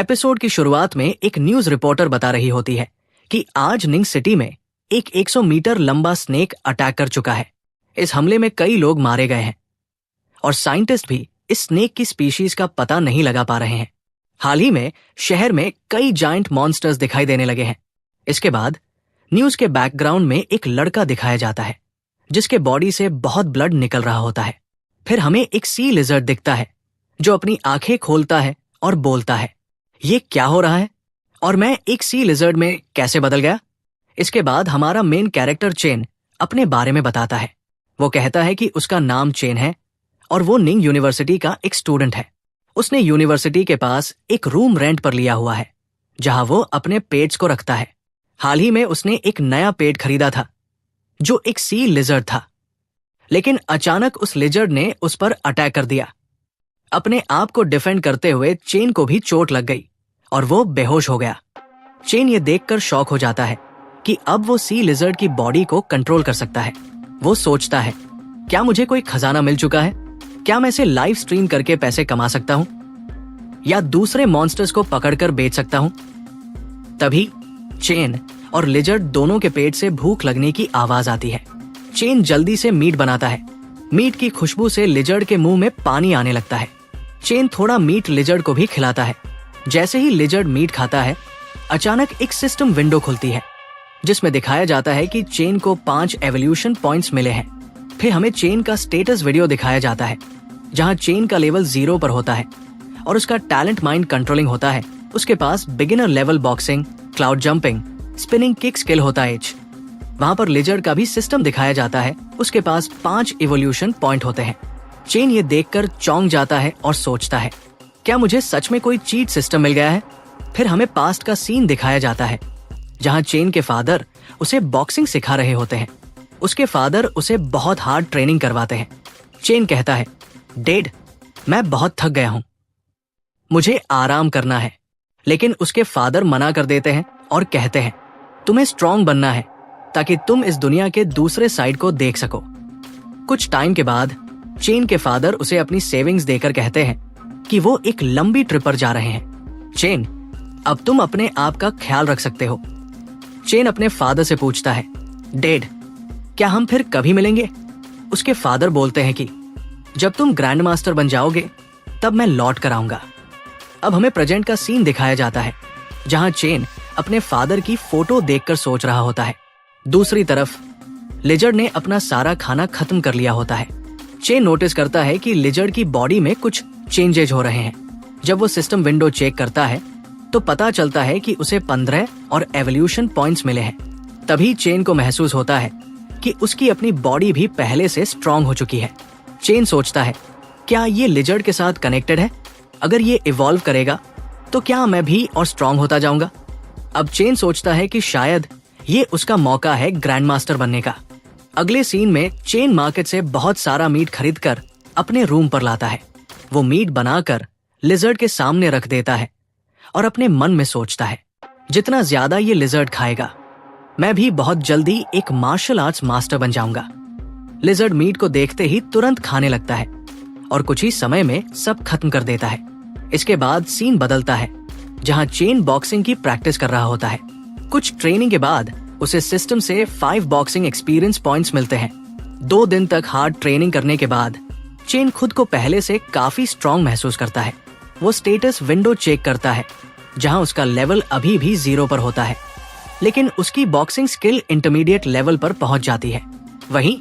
Episode की शुरुआत में एक न्यूज रिपोर्टर बता रही होती है कि आज निंग सिटी में एक 100 मीटर लंबा स्नेक अटैक कर चुका है। इस हमले में कई लोग मारे गए हैं और साइंटिस्ट भी इस स्नेक की स्पीशीज का पता नहीं लगा पा रहे हैं। हाल ही में शहर में कई जायंट मॉन्स्टर्स दिखाई देने लगे हैं। इसके बाद न्यूज के बैकग्राउंड में एक लड़का दिखाया जाता है जिसके बॉडी से बहुत ब्लड निकल रहा होता है। फिर हमें एक सी लिजर्ड दिखता है जो अपनी आंखें खोलता है और बोलता है, ये क्या हो रहा है और मैं एक सी लिजर्ड में कैसे बदल गया। इसके बाद हमारा मेन कैरेक्टर चेन अपने बारे में बताता है। वो कहता है कि उसका नाम चेन है और वो निंग यूनिवर्सिटी का एक स्टूडेंट है। उसने यूनिवर्सिटी के पास एक रूम रेंट पर लिया हुआ है जहां वो अपने पेट्स को रखता है। हाल ही में उसने एक नया पेट खरीदा था जो एक सी लिजर्ड था, लेकिन अचानक उस लिजर्ड ने उस पर अटैक कर दिया। अपने आप को डिफेंड करते हुए चेन को भी चोट लग गई और वो बेहोश हो गया। चेन ये देखकर शॉक हो जाता है कि अब वो सी लिजर्ड की बॉडी को कंट्रोल कर सकता है। वो सोचता है, क्या मुझे कोई खजाना मिल चुका है? क्या मैं इसे लाइव स्ट्रीम करके पैसे कमा सकता हूं या दूसरे मॉन्स्टर्स को पकड़कर बेच सकता हूं? तभी चेन और लिजर्ड दोनों के पेट से भूख लगने की आवाज आती है। चेन जल्दी से मीट बनाता है। मीट की खुशबू से लिजर्ड के मुंह में पानी आने लगता है। चेन थोड़ा मीट लिजर्ड को भी खिलाता है। जैसे ही लिजर्ड मीट खाता है, अचानक एक सिस्टम विंडो खुलती है जिसमें दिखाया जाता है कि चेन को 5 एवोल्यूशन पॉइंट्स मिले हैं। फिर हमें चेन का स्टेटस वीडियो दिखाया जाता है जहां चेन का लेवल 0 पर होता है और उसका टैलेंट माइंड कंट्रोलिंग होता है। उसके पास beginner level boxing, cloud jumping, spinning kick skill होता है। वहां पर लिजर्ड का भी सिस्टम दिखाया जाता है। उसके पास 5 इवोल्यूशन पॉइंट होते हैं। चेन ये देखकर चौंक जाता है और सोचता है, क्या मुझे सच में कोई चीट सिस्टम मिल गया है? फिर हमें पास्ट का सीन दिखाया जाता है जहां चेन के फादर उसे बॉक्सिंग सिखा रहे होते हैं। उसके फादर उसे बहुत हार्ड ट्रेनिंग करवाते हैं। चेन कहता है, डैड, मैं बहुत थक गया हूं, मुझे आराम करना है। लेकिन उसके फादर मना कर देते हैं और कहते हैं, तुम्हें स्ट्रांग बनना है ताकि तुम इस दुनिया के दूसरे साइड को देख सको। कुछ टाइम के बाद चेन के फादर उसे अपनी सेविंग्स देकर कहते हैं कि वो एक लंबी ट्रिप पर जा रहे हैं। चेन, अब तुम अपने आप का ख्याल रख सकते हो। चेन अपने फादर से पूछता है, डैड, क्या हम फिर कभी मिलेंगे? उसके फादर बोलते हैं कि जब तुम ग्रैंड मास्टर बन जाओगे तब मैं लौट कर आऊंगा। अब हमें प्रेजेंट का सीन दिखाया जाता है जहां चेन अपने फादर की फोटो देखकर सोच रहा होता है। दूसरी तरफ लिजर्ड ने अपना सारा खाना खत्म कर लिया होता है। चेन नोटिस करता है कि लिजर्ड की बॉडी में कुछ चेंजेज हो रहे हैं। जब वो सिस्टम विंडो चेक करता है तो पता चलता है कि उसे 15 और एवोल्यूशन पॉइंट्स मिले हैं। तभी चेन को महसूस होता है कि उसकी अपनी बॉडी भी पहले से स्ट्रांग हो चुकी है। चेन सोचता है, क्या ये लिजर्ड के साथ कनेक्टेड है? अगर ये इवॉल्व करेगा तो क्या मैं भी और स्ट्रांग होता जाऊंगा? अब चेन सोचता है कि शायद ये उसका मौका है ग्रैंड मास्टर बनने का। अगले सीन में चेन मार्केट से बहुत सारा मीट खरीदकर अपने रूम पर लाता है। वो मीट बनाकर लिजर्ड के सामने रख देता है और अपने मन में सोचता है, जितना ज्यादा ये लिजर्ड खाएगा मैं भी बहुत जल्दी एक मार्शल आर्ट्स मास्टर बन जाऊंगा। लिजर्ड मीट को देखते ही तुरंत खाने लगता है और कुछ ही समय में सब खत्म कर देता है। इसके बाद सीन बदलता है जहां चेन बॉक्सिंग की प्रैक्टिस कर रहा होता है। कुछ ट्रेनिंग के बाद उसे सिस्टम से 5 बॉक्सिंग एक्सपीरियंस पॉइंट्स मिलते हैं। 2 दिन तक हार्ड ट्रेनिंग करने के बाद चेन खुद को पहले से काफी स्ट्रांग महसूस करता है। वो स्टेटस विंडो चेक करता है जहां उसका लेवल अभी भी 0 पर होता है, लेकिन उसकी बॉक्सिंग स्किल इंटरमीडिएट लेवल पर पहुंच जाती है। वहीं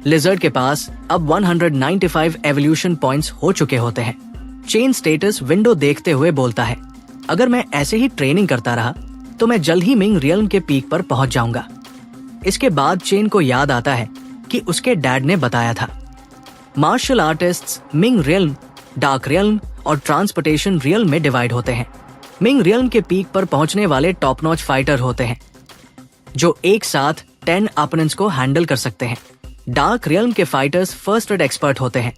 लिजर्ड के पास अब 195 एवोल्यूशन पॉइंट्स हो चुके होते हैं। चेन स्टेटस विंडो देखते हुए बोलता है, अगर मैं ऐसे ही ट्रेनिंग करता रहा तो मैं जल्द ही मिंग रियल्म के पीक पर पहुंच जाऊंगा। इसके बाद चेन को याद आता है कि उसके डैड ने बताया था, martial artists Ming realm, dark realm और ट्रांसपोर्टेशन रियल्म में डिवाइड होते हैं। मिंग रियल्म के पीक पर पहुंचने वाले टॉप नॉच फाइटर होते हैं जो एक साथ 10 ओपोनेंट्स को हैंडल कर सकते हैं। डार्क रियल्म के फाइटर्स फर्स्ट एड एक्सपर्ट होते हैं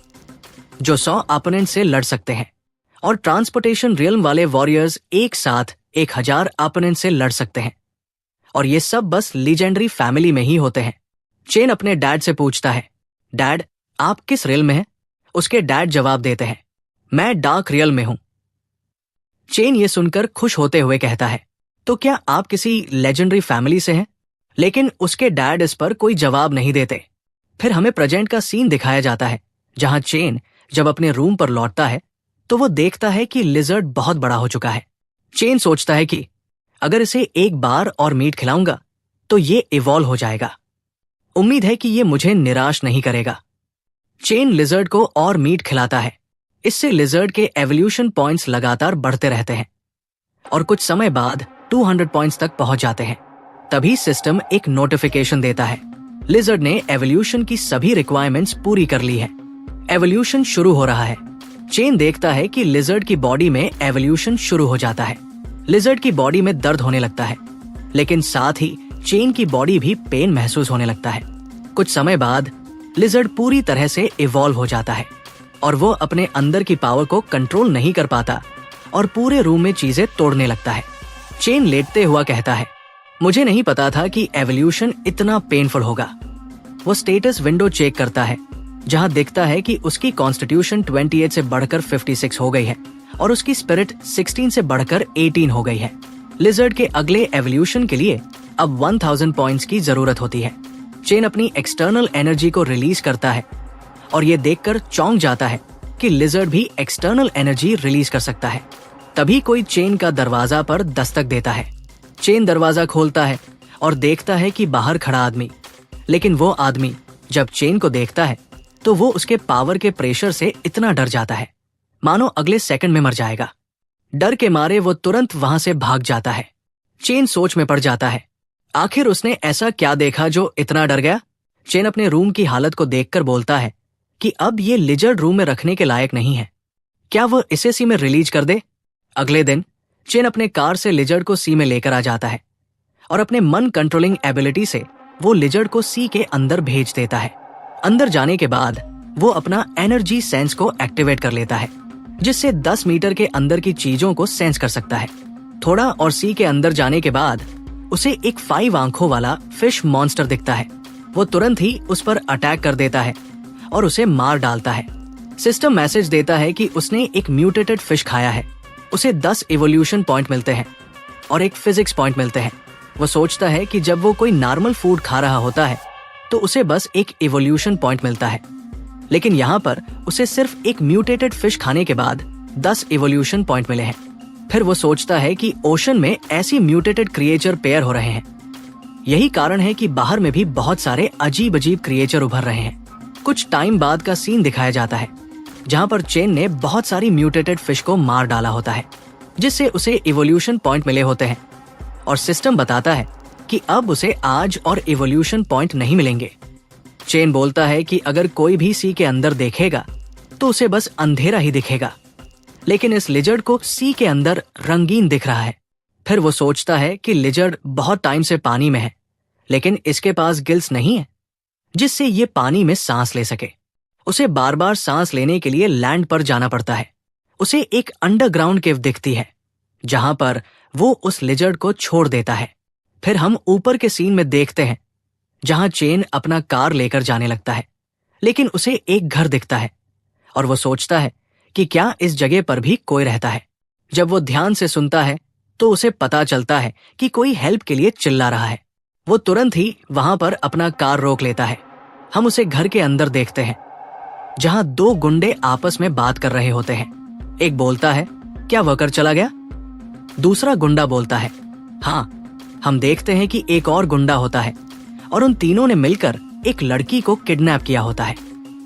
जो 100 ओपोनेंट से लड़ सकते हैं और ट्रांसपोर्टेशन रियल्म वाले वॉरियर्स एक साथ 1000 ओपोनेंट से लड़ सकते हैं। और ये सब बस लीजेंडरी फैमिली में ही होते हैं। चेन अपने डैड से पूछता है, डैड, आप किस रियल में हैं? उसके डैड जवाब देते हैं, मैं डार्क रियल में हूं। चेन ये सुनकर खुश होते हुए कहता है, तो क्या आप किसी लेजेंडरी फैमिली से हैं? लेकिन उसके डैड इस पर कोई जवाब नहीं देते। फिर हमें प्रेजेंट का सीन दिखाया जाता है, जहां चेन जब अपने रूम पर लौटता है तो वो देखता है कि लिजर्ड बहुत बड़ा हो चुका है। चेन सोचता है कि अगर इसे एक बार और मीट खिलाऊंगा तो ये इवॉल्व हो जाएगा। उम्मीद है कि ये मुझे निराश नहीं करेगा। चेन लिजर्ड को और मीट खिलाता है। इससे लिजर्ड के एवोल्यूशन पॉइंट्स लगातार बढ़ते रहते हैं और कुछ समय बाद 200 पॉइंट्स तक पहुंच जाते हैं। तभी सिस्टम एक नोटिफिकेशन देता है, लिजर्ड ने एवोल्यूशन की सभी रिक्वायरमेंट्स पूरी कर ली है। एवोल्यूशन शुरू हो रहा है। चेन देखता है कि लिजर्ड की बॉडी में एवोल्यूशन शुरू हो जाता है। लिजर्ड की बॉडी में दर्द होने लगता है, लेकिन साथ ही चेन की बॉडी भी पेन महसूस होने लगता है। कुछ समय बाद लिजर्ड पूरी तरह से इवॉल्व हो जाता है और वो अपने अंदर की पावर को कंट्रोल नहीं कर पाता और पूरे रूम में चीजें तोड़ने लगता है। चेन लेटते हुआ कहता है, मुझे नहीं पता था कि एवोल्यूशन इतना पेनफुल होगा। वो स्टेटस विंडो चेक करता है, जहां दिखता है कि उसकी कॉन्स्टिट्यूशन 28 से बढ़कर 56 हो गई है और उसकी स्पिरिट 16 से बढ़कर 18 हो गई है। लिजर्ड के अगले एवोल्यूशन के लिए अब 1000 पॉइंट्स की जरूरत होती है। चेन अपनी एक्सटर्नल एनर्जी को रिलीज करता है और ये देखकर चौंक जाता है कि लिजर्ड भी एक्सटर्नल एनर्जी रिलीज कर सकता है। तभी कोई चेन का दरवाजा पर दस्तक देता है। चेन दरवाजा खोलता है और देखता है कि बाहर खड़ा आदमी, लेकिन वो आदमी जब चेन को देखता है तो वो उसके पावर के प्रेशर से इतना डर जाता है मानो अगले सेकंड में मर जाएगा। डर के मारे वो तुरंत वहां से भाग जाता है। चेन सोच में पड़ जाता है, आखिर उसने ऐसा क्या देखा जो इतना डर गया। चेन अपने रूम की हालत को देखकर बोलता है कि अब ये लिजर्ड रूम में रखने के लायक नहीं है, क्या वो इसे सी में रिलीज कर दे। अगले दिन चेन अपने कार से लिजर्ड को सी में लेकर आ जाता है और अपने मन कंट्रोलिंग एबिलिटी से वो लिजर्ड को सी के अंदर भेज देता है। अंदर जाने के बाद वो अपना एनर्जी सेंस को एक्टिवेट कर लेता है, जिससे 10 मीटर के अंदर की चीजों को सेंस कर सकता है। थोड़ा और सी के अंदर जाने के बाद उसे एक 5 आंखों वाला फिश मॉन्स्टर दिखता है। वो तुरंत ही उस पर अटैक कर देता है और उसे मार डालता है। सिस्टम मैसेज देता है कि उसने एक म्यूटेटेड फिश खाया है। उसे 10 इवोल्यूशन पॉइंट मिलते हैं और एक फिजिक्स पॉइंट मिलते हैं। वो सोचता है कि जब वो कोई नॉर्मल फूड खा रहा होता है तो उसे बस एक इवोल्यूशन पॉइंट मिलता है, लेकिन यहाँ पर उसे सिर्फ एक म्यूटेटेड फिश खाने के बाद 10 इवोल्यूशन पॉइंट मिले हैं। फिर वो सोचता है कि ओशन में ऐसी म्यूटेटेड क्रिएचर पेयर हो रहे हैं। यही कारण है कि बाहर में भी बहुत सारे अजीब अजीब क्रिएचर उभर रहे हैं। कुछ टाइम बाद का सीन दिखाया जाता है, जहां पर चेन ने बहुत सारी म्यूटेटेड फिश को मार डाला होता है, जिससे उसे इवोल्यूशन पॉइंट मिले होते हैं और सिस्टम बताता है कि अब उसे आज और इवोल्यूशन पॉइंट नहीं मिलेंगे। चेन बोलता है कि अगर कोई भी सी के अंदर देखेगा तो उसे बस अंधेरा ही दिखेगा, लेकिन इस लिजर्ड को सी के अंदर रंगीन दिख रहा है। फिर वो सोचता है कि लिजर्ड बहुत टाइम से पानी में है, लेकिन इसके पास गिल्स नहीं है जिससे ये पानी में सांस ले सके। उसे बार बार सांस लेने के लिए लैंड पर जाना पड़ता है। उसे एक अंडरग्राउंड केव दिखती है, जहां पर वो उस लिजर्ड को छोड़ देता है। फिर हम ऊपर के सीन में देखते हैं, जहां चेन अपना कार लेकर जाने लगता है, लेकिन उसे एक घर दिखता है और वो सोचता है कि क्या इस जगह पर भी कोई रहता है। जब वो ध्यान से सुनता है तो उसे पता चलता है कि कोई हेल्प के लिए चिल्ला रहा है। वो तुरंत ही वहां पर अपना कार रोक लेता है। हम उसे घर के अंदर देखते हैं, जहां 2 गुंडे आपस में बात कर रहे होते हैं। एक बोलता है, क्या वर्कर चला गया? दूसरा गुंडा बोलता है, हाँ। हम देखते हैं कि एक और गुंडा होता है और उन तीनों ने मिलकर एक लड़की को किडनैप किया होता है।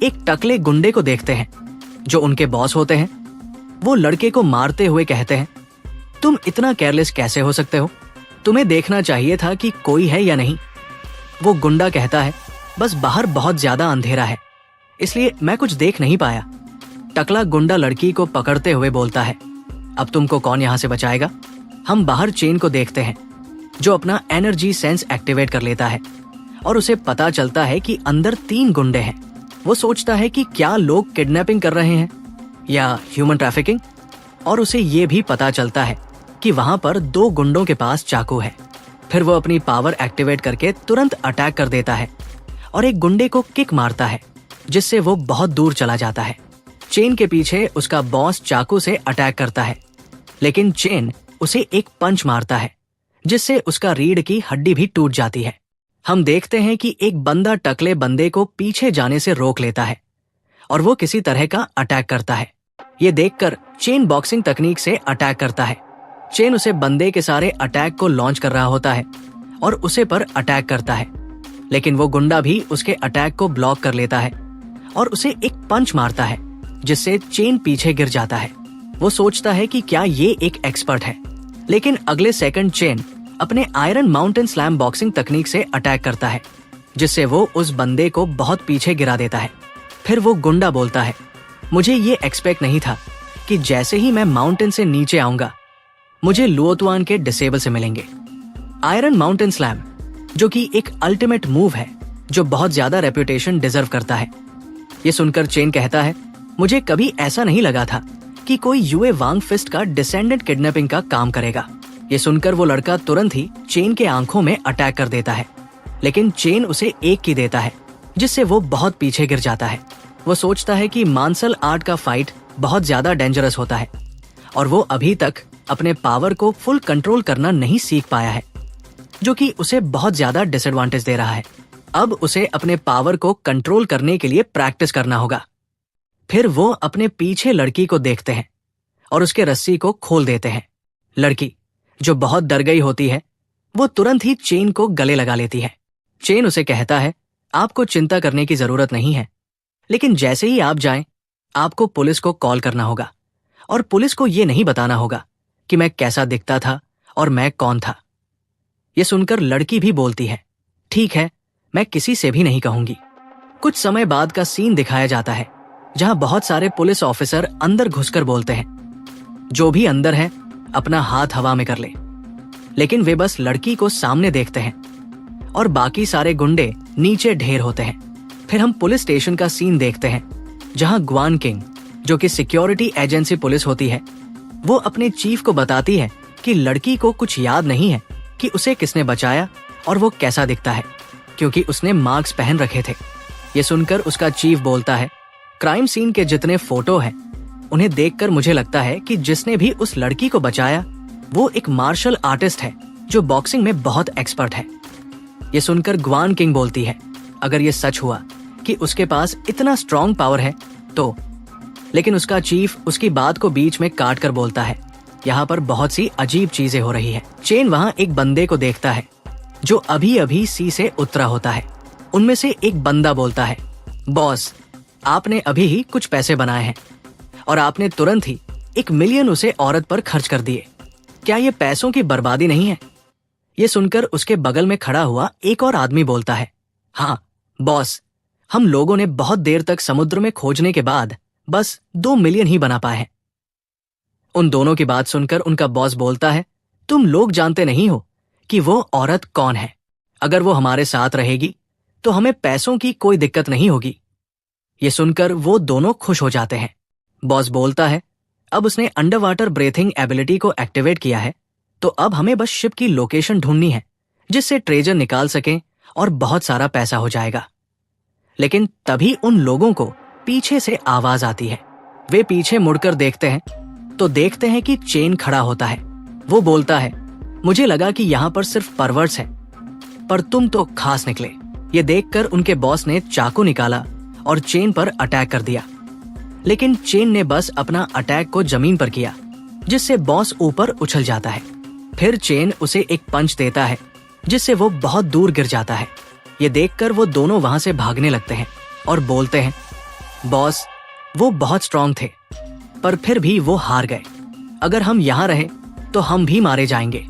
एक टकले गुंडे को देखते हैं जो उनके बॉस होते हैं। वो लड़के को मारते हुए कहते हैं, तुम इतना केयरलेस कैसे हो सकते हो? तुम्हें देखना चाहिए था कि कोई है या नहीं। वो गुंडा कहता है, बस बाहर बहुत ज्यादा अंधेरा है, इसलिए मैं कुछ देख नहीं पाया। टकला गुंडा लड़की को पकड़ते हुए बोलता है, अब तुमको कौन यहाँ से बचाएगा? हम बाहर चेन को देखते हैं, जो अपना एनर्जी सेंस एक्टिवेट कर लेता है और उसे पता चलता है कि अंदर 3 गुंडे हैं। वो सोचता है कि क्या लोग किडनैपिंग कर रहे हैं या ह्यूमन ट्रैफिकिंग, और उसे ये भी पता चलता है कि वहां पर 2 गुंडों के पास चाकू है। फिर वो अपनी पावर एक्टिवेट करके तुरंत अटैक कर देता है और एक गुंडे को किक मारता है, जिससे वो बहुत दूर चला जाता है। चेन के पीछे उसका बॉस चाकू से अटैक करता है, लेकिन चेन उसे एक पंच मारता है जिससे उसका रीढ़ की हड्डी भी टूट जाती है। हम देखते हैं कि एक बंदा टकले बंदे को पीछे जाने से रोक लेता है और वो किसी तरह का अटैक करता है। ये देखकर चेन बॉक्सिंग तकनीक से अटैक करता है। चेन उसे बंदे के सारे अटैक को लॉन्च कर रहा होता है और उसे पर अटैक करता है, लेकिन वो गुंडा भी उसके अटैक को ब्लॉक कर लेता है और उसे एक पंच मारता है जिससे चेन पीछे गिर जाता है। वो सोचता है कि क्या ये एक एक्सपर्ट है, लेकिन अगले सेकंड चेन अपने आयरन माउंटेन स्लैम बॉक्सिंग तकनीक से अटैक करता है जिससे वो उस बंदे को बहुत पीछे गिरा देता है। फिर वो गुंडा बोलता है, मुझे ये एक्सपेक्ट नहीं था कि जैसे ही मैं माउंटेन से नीचे आऊंगा मुझे लुओतुआन के डिसेबल से मिलेंगे। आयरन माउंटेन स्लैम जो कि एक अल्टीमेट मूव है जो बहुत ज्यादा रेपुटेशन डिजर्व करता है। ये सुनकर चेन कहता है, मुझे कभी ऐसा नहीं लगा था कि कोई युए वांग फिस्ट का डिसेंडेंट किडनैपिंग का काम करेगा। ये सुनकर वो लड़का तुरंत ही चेन के आंखों में अटैक कर देता है, लेकिन चेन उसे एक की देता है जिससे वो बहुत पीछे गिर जाता है। वो सोचता है कि मार्शल आर्ट का फाइट बहुत ज्यादा डेंजरस होता है और वो अभी तक अपने पावर को फुल कंट्रोल करना नहीं सीख पाया है, जो कि उसे बहुत ज्यादा डिसएडवांटेज दे रहा है। अब उसे अपने पावर को कंट्रोल करने के लिए प्रैक्टिस करना होगा। फिर वो अपने पीछे लड़की को देखते हैं और उसके रस्सी को खोल देते हैं। लड़की जो बहुत डर गई होती है वो तुरंत ही चेन को गले लगा लेती है। चेन उसे कहता है, आपको चिंता करने की जरूरत नहीं है, लेकिन जैसे ही आप जाएं आपको पुलिस को कॉल करना होगा और पुलिस को ये नहीं बताना होगा कि मैं कैसा दिखता था और मैं कौन था। ये सुनकर लड़की भी बोलती है, ठीक है, मैं किसी से भी नहीं कहूंगी। कुछ समय बाद का सीन दिखाया जाता है जहां बहुत सारे पुलिस ऑफिसर अंदर घुसकर बोलते हैं, जो भी अंदर है अपना हाथ हवा में कर ले। लेकिन वे बस लड़की को सामने देखते हैं और बाकी सारे गुंडे नीचे ढेर होते हैं। फिर हम पुलिस स्टेशन का सीन देखते हैं जहां ग्वान किंग जो कि सिक्योरिटी एजेंसी पुलिस होती है, वो अपने चीफ को बताती है कि लड़की को कुछ याद नहीं है कि उसे किसने बचाया और वो कैसा दिखता है, क्योंकि उसने मास्क पहन रखे थे। ये सुनकर उसका चीफ बोलता है, क्राइम सीन के जितने फोटो हैं उन्हें देखकर मुझे लगता है कि जिसने भी उस लड़की को बचाया वो एक मार्शल आर्टिस्ट है जो बॉक्सिंग में बहुत एक्सपर्ट है। ये सुनकर ग्वान किंग बोलती है, अगर ये सच हुआ कि उसके पास इतना स्ट्रॉन्ग पावर है तो। लेकिन उसका चीफ उसकी बात को बीच में काट कर बोलता है, यहाँ पर बहुत सी अजीब चीजें हो रही है। चेन वहाँ एक बंदे को देखता है जो अभी अभी सी से उतरा होता है। उनमें से एक बंदा बोलता है, बॉस, आपने अभी ही कुछ पैसे बनाए हैं और आपने तुरंत ही 1 मिलियन उसे औरत पर खर्च कर दिए। क्या ये पैसों की बर्बादी नहीं है? ये सुनकर उसके बगल में खड़ा हुआ एक और आदमी बोलता है, हाँ बॉस, हम लोगों ने बहुत देर तक समुद्र में खोजने के बाद बस 2 मिलियन ही बना पाए हैं। उन दोनों की बात सुनकर उनका बॉस बोलता है, तुम लोग जानते नहीं हो कि वो औरत कौन है। अगर वो हमारे साथ रहेगी तो हमें पैसों की कोई दिक्कत नहीं होगी। ये सुनकर वो दोनों खुश हो जाते हैं। बॉस बोलता है, अब उसने अंडर वाटर ब्रीथिंग एबिलिटी को एक्टिवेट किया है तो अब हमें बस शिप की लोकेशन ढूंढनी है जिससे ट्रेजर निकाल सकें और बहुत सारा पैसा हो जाएगा। लेकिन तभी उन लोगों को पीछे से आवाज आती है। वे पीछे मुड़कर देखते हैं तो देखते हैं कि चेन खड़ा होता है। वो बोलता है, मुझे लगा कि यहाँ पर सिर्फ परवर्ट्स है, पर तुम तो खास निकले। ये देखकर उनके बॉस ने चाकू निकाला और चेन पर अटैक कर दिया, लेकिन चेन ने बस अपना अटैक को जमीन पर किया जिससे बॉस ऊपर उछल जाता है। फिर चेन उसे एक पंच देता है जिससे वो बहुत दूर गिर जाता है। ये देखकर वो दोनों वहां से भागने लगते हैं और बोलते हैं, बॉस, वो बहुत स्ट्रांग थे पर फिर भी वो हार गए। अगर हम यहाँ रहे तो हम भी मारे जाएंगे।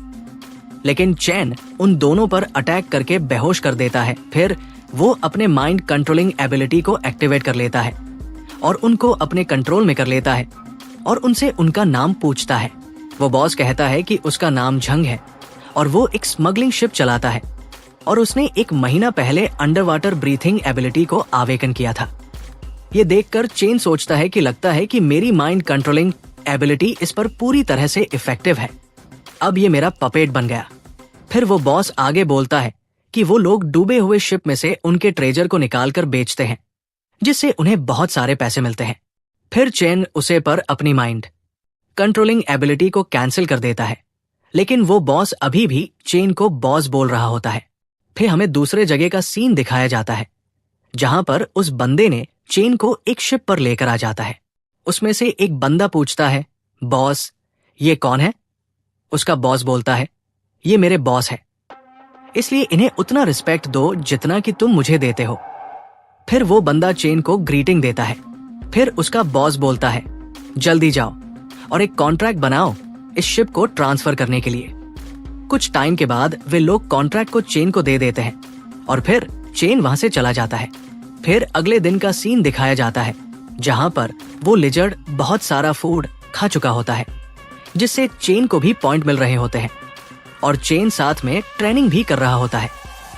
लेकिन चेन उन दोनों पर अटैक करके बेहोश कर देता है। फिर वो अपने माइंड कंट्रोलिंग एबिलिटी को एक्टिवेट कर लेता है और उनको अपने कंट्रोल में कर लेता है और उनसे उनका नाम पूछता है। वो बॉस कहता है कि उसका नाम झंग है और वो एक स्मगलिंग शिप चलाता है और उसने 1 महीना पहले अंडर वाटर ब्रीथिंग एबिलिटी को आवेकन किया था। ये देखकर चेन सोचता है कि लगता है कि मेरी माइंड कंट्रोलिंग एबिलिटी इस पर पूरी तरह से इफेक्टिव है। अब ये मेरा पपेट बन गया। फिर वो बॉस आगे बोलता है कि वो लोग डूबे हुए शिप में से उनके ट्रेजर को निकालकर बेचते हैं जिससे उन्हें बहुत सारे पैसे मिलते हैं। फिर चेन उसे पर अपनी माइंड कंट्रोलिंग एबिलिटी को कैंसिल कर देता है, लेकिन वो बॉस अभी भी चेन को बॉस बोल रहा होता है। फिर हमें दूसरे जगह का सीन दिखाया जाता है, जहां पर उस बंदे ने चेन को एक शिप पर लेकर आ जाता है। उसमें से एक बंदा पूछता है, बॉस ये कौन है? उसका बॉस बोलता है, ये मेरे बॉस है, इसलिए इन्हें उतना रिस्पेक्ट दो जितना कि तुम मुझे देते हो। फिर वो बंदा चेन को ग्रीटिंग देता है। फिर उसका बॉस बोलता है, जल्दी जाओ और एक कॉन्ट्रैक्ट बनाओ इस शिप को ट्रांसफर करने के लिए। कुछ टाइम के बाद वे लोग कॉन्ट्रैक्ट को चेन को दे देते हैं और फिर चेन वहां से चला जाता है। फिर अगले दिन का सीन दिखाया जाता है, जहां पर वो लिजर्ड बहुत सारा फूड खा चुका होता है, जिससे चेन को भी पॉइंट मिल रहे होते हैं और चेन साथ में ट्रेनिंग भी कर रहा होता है।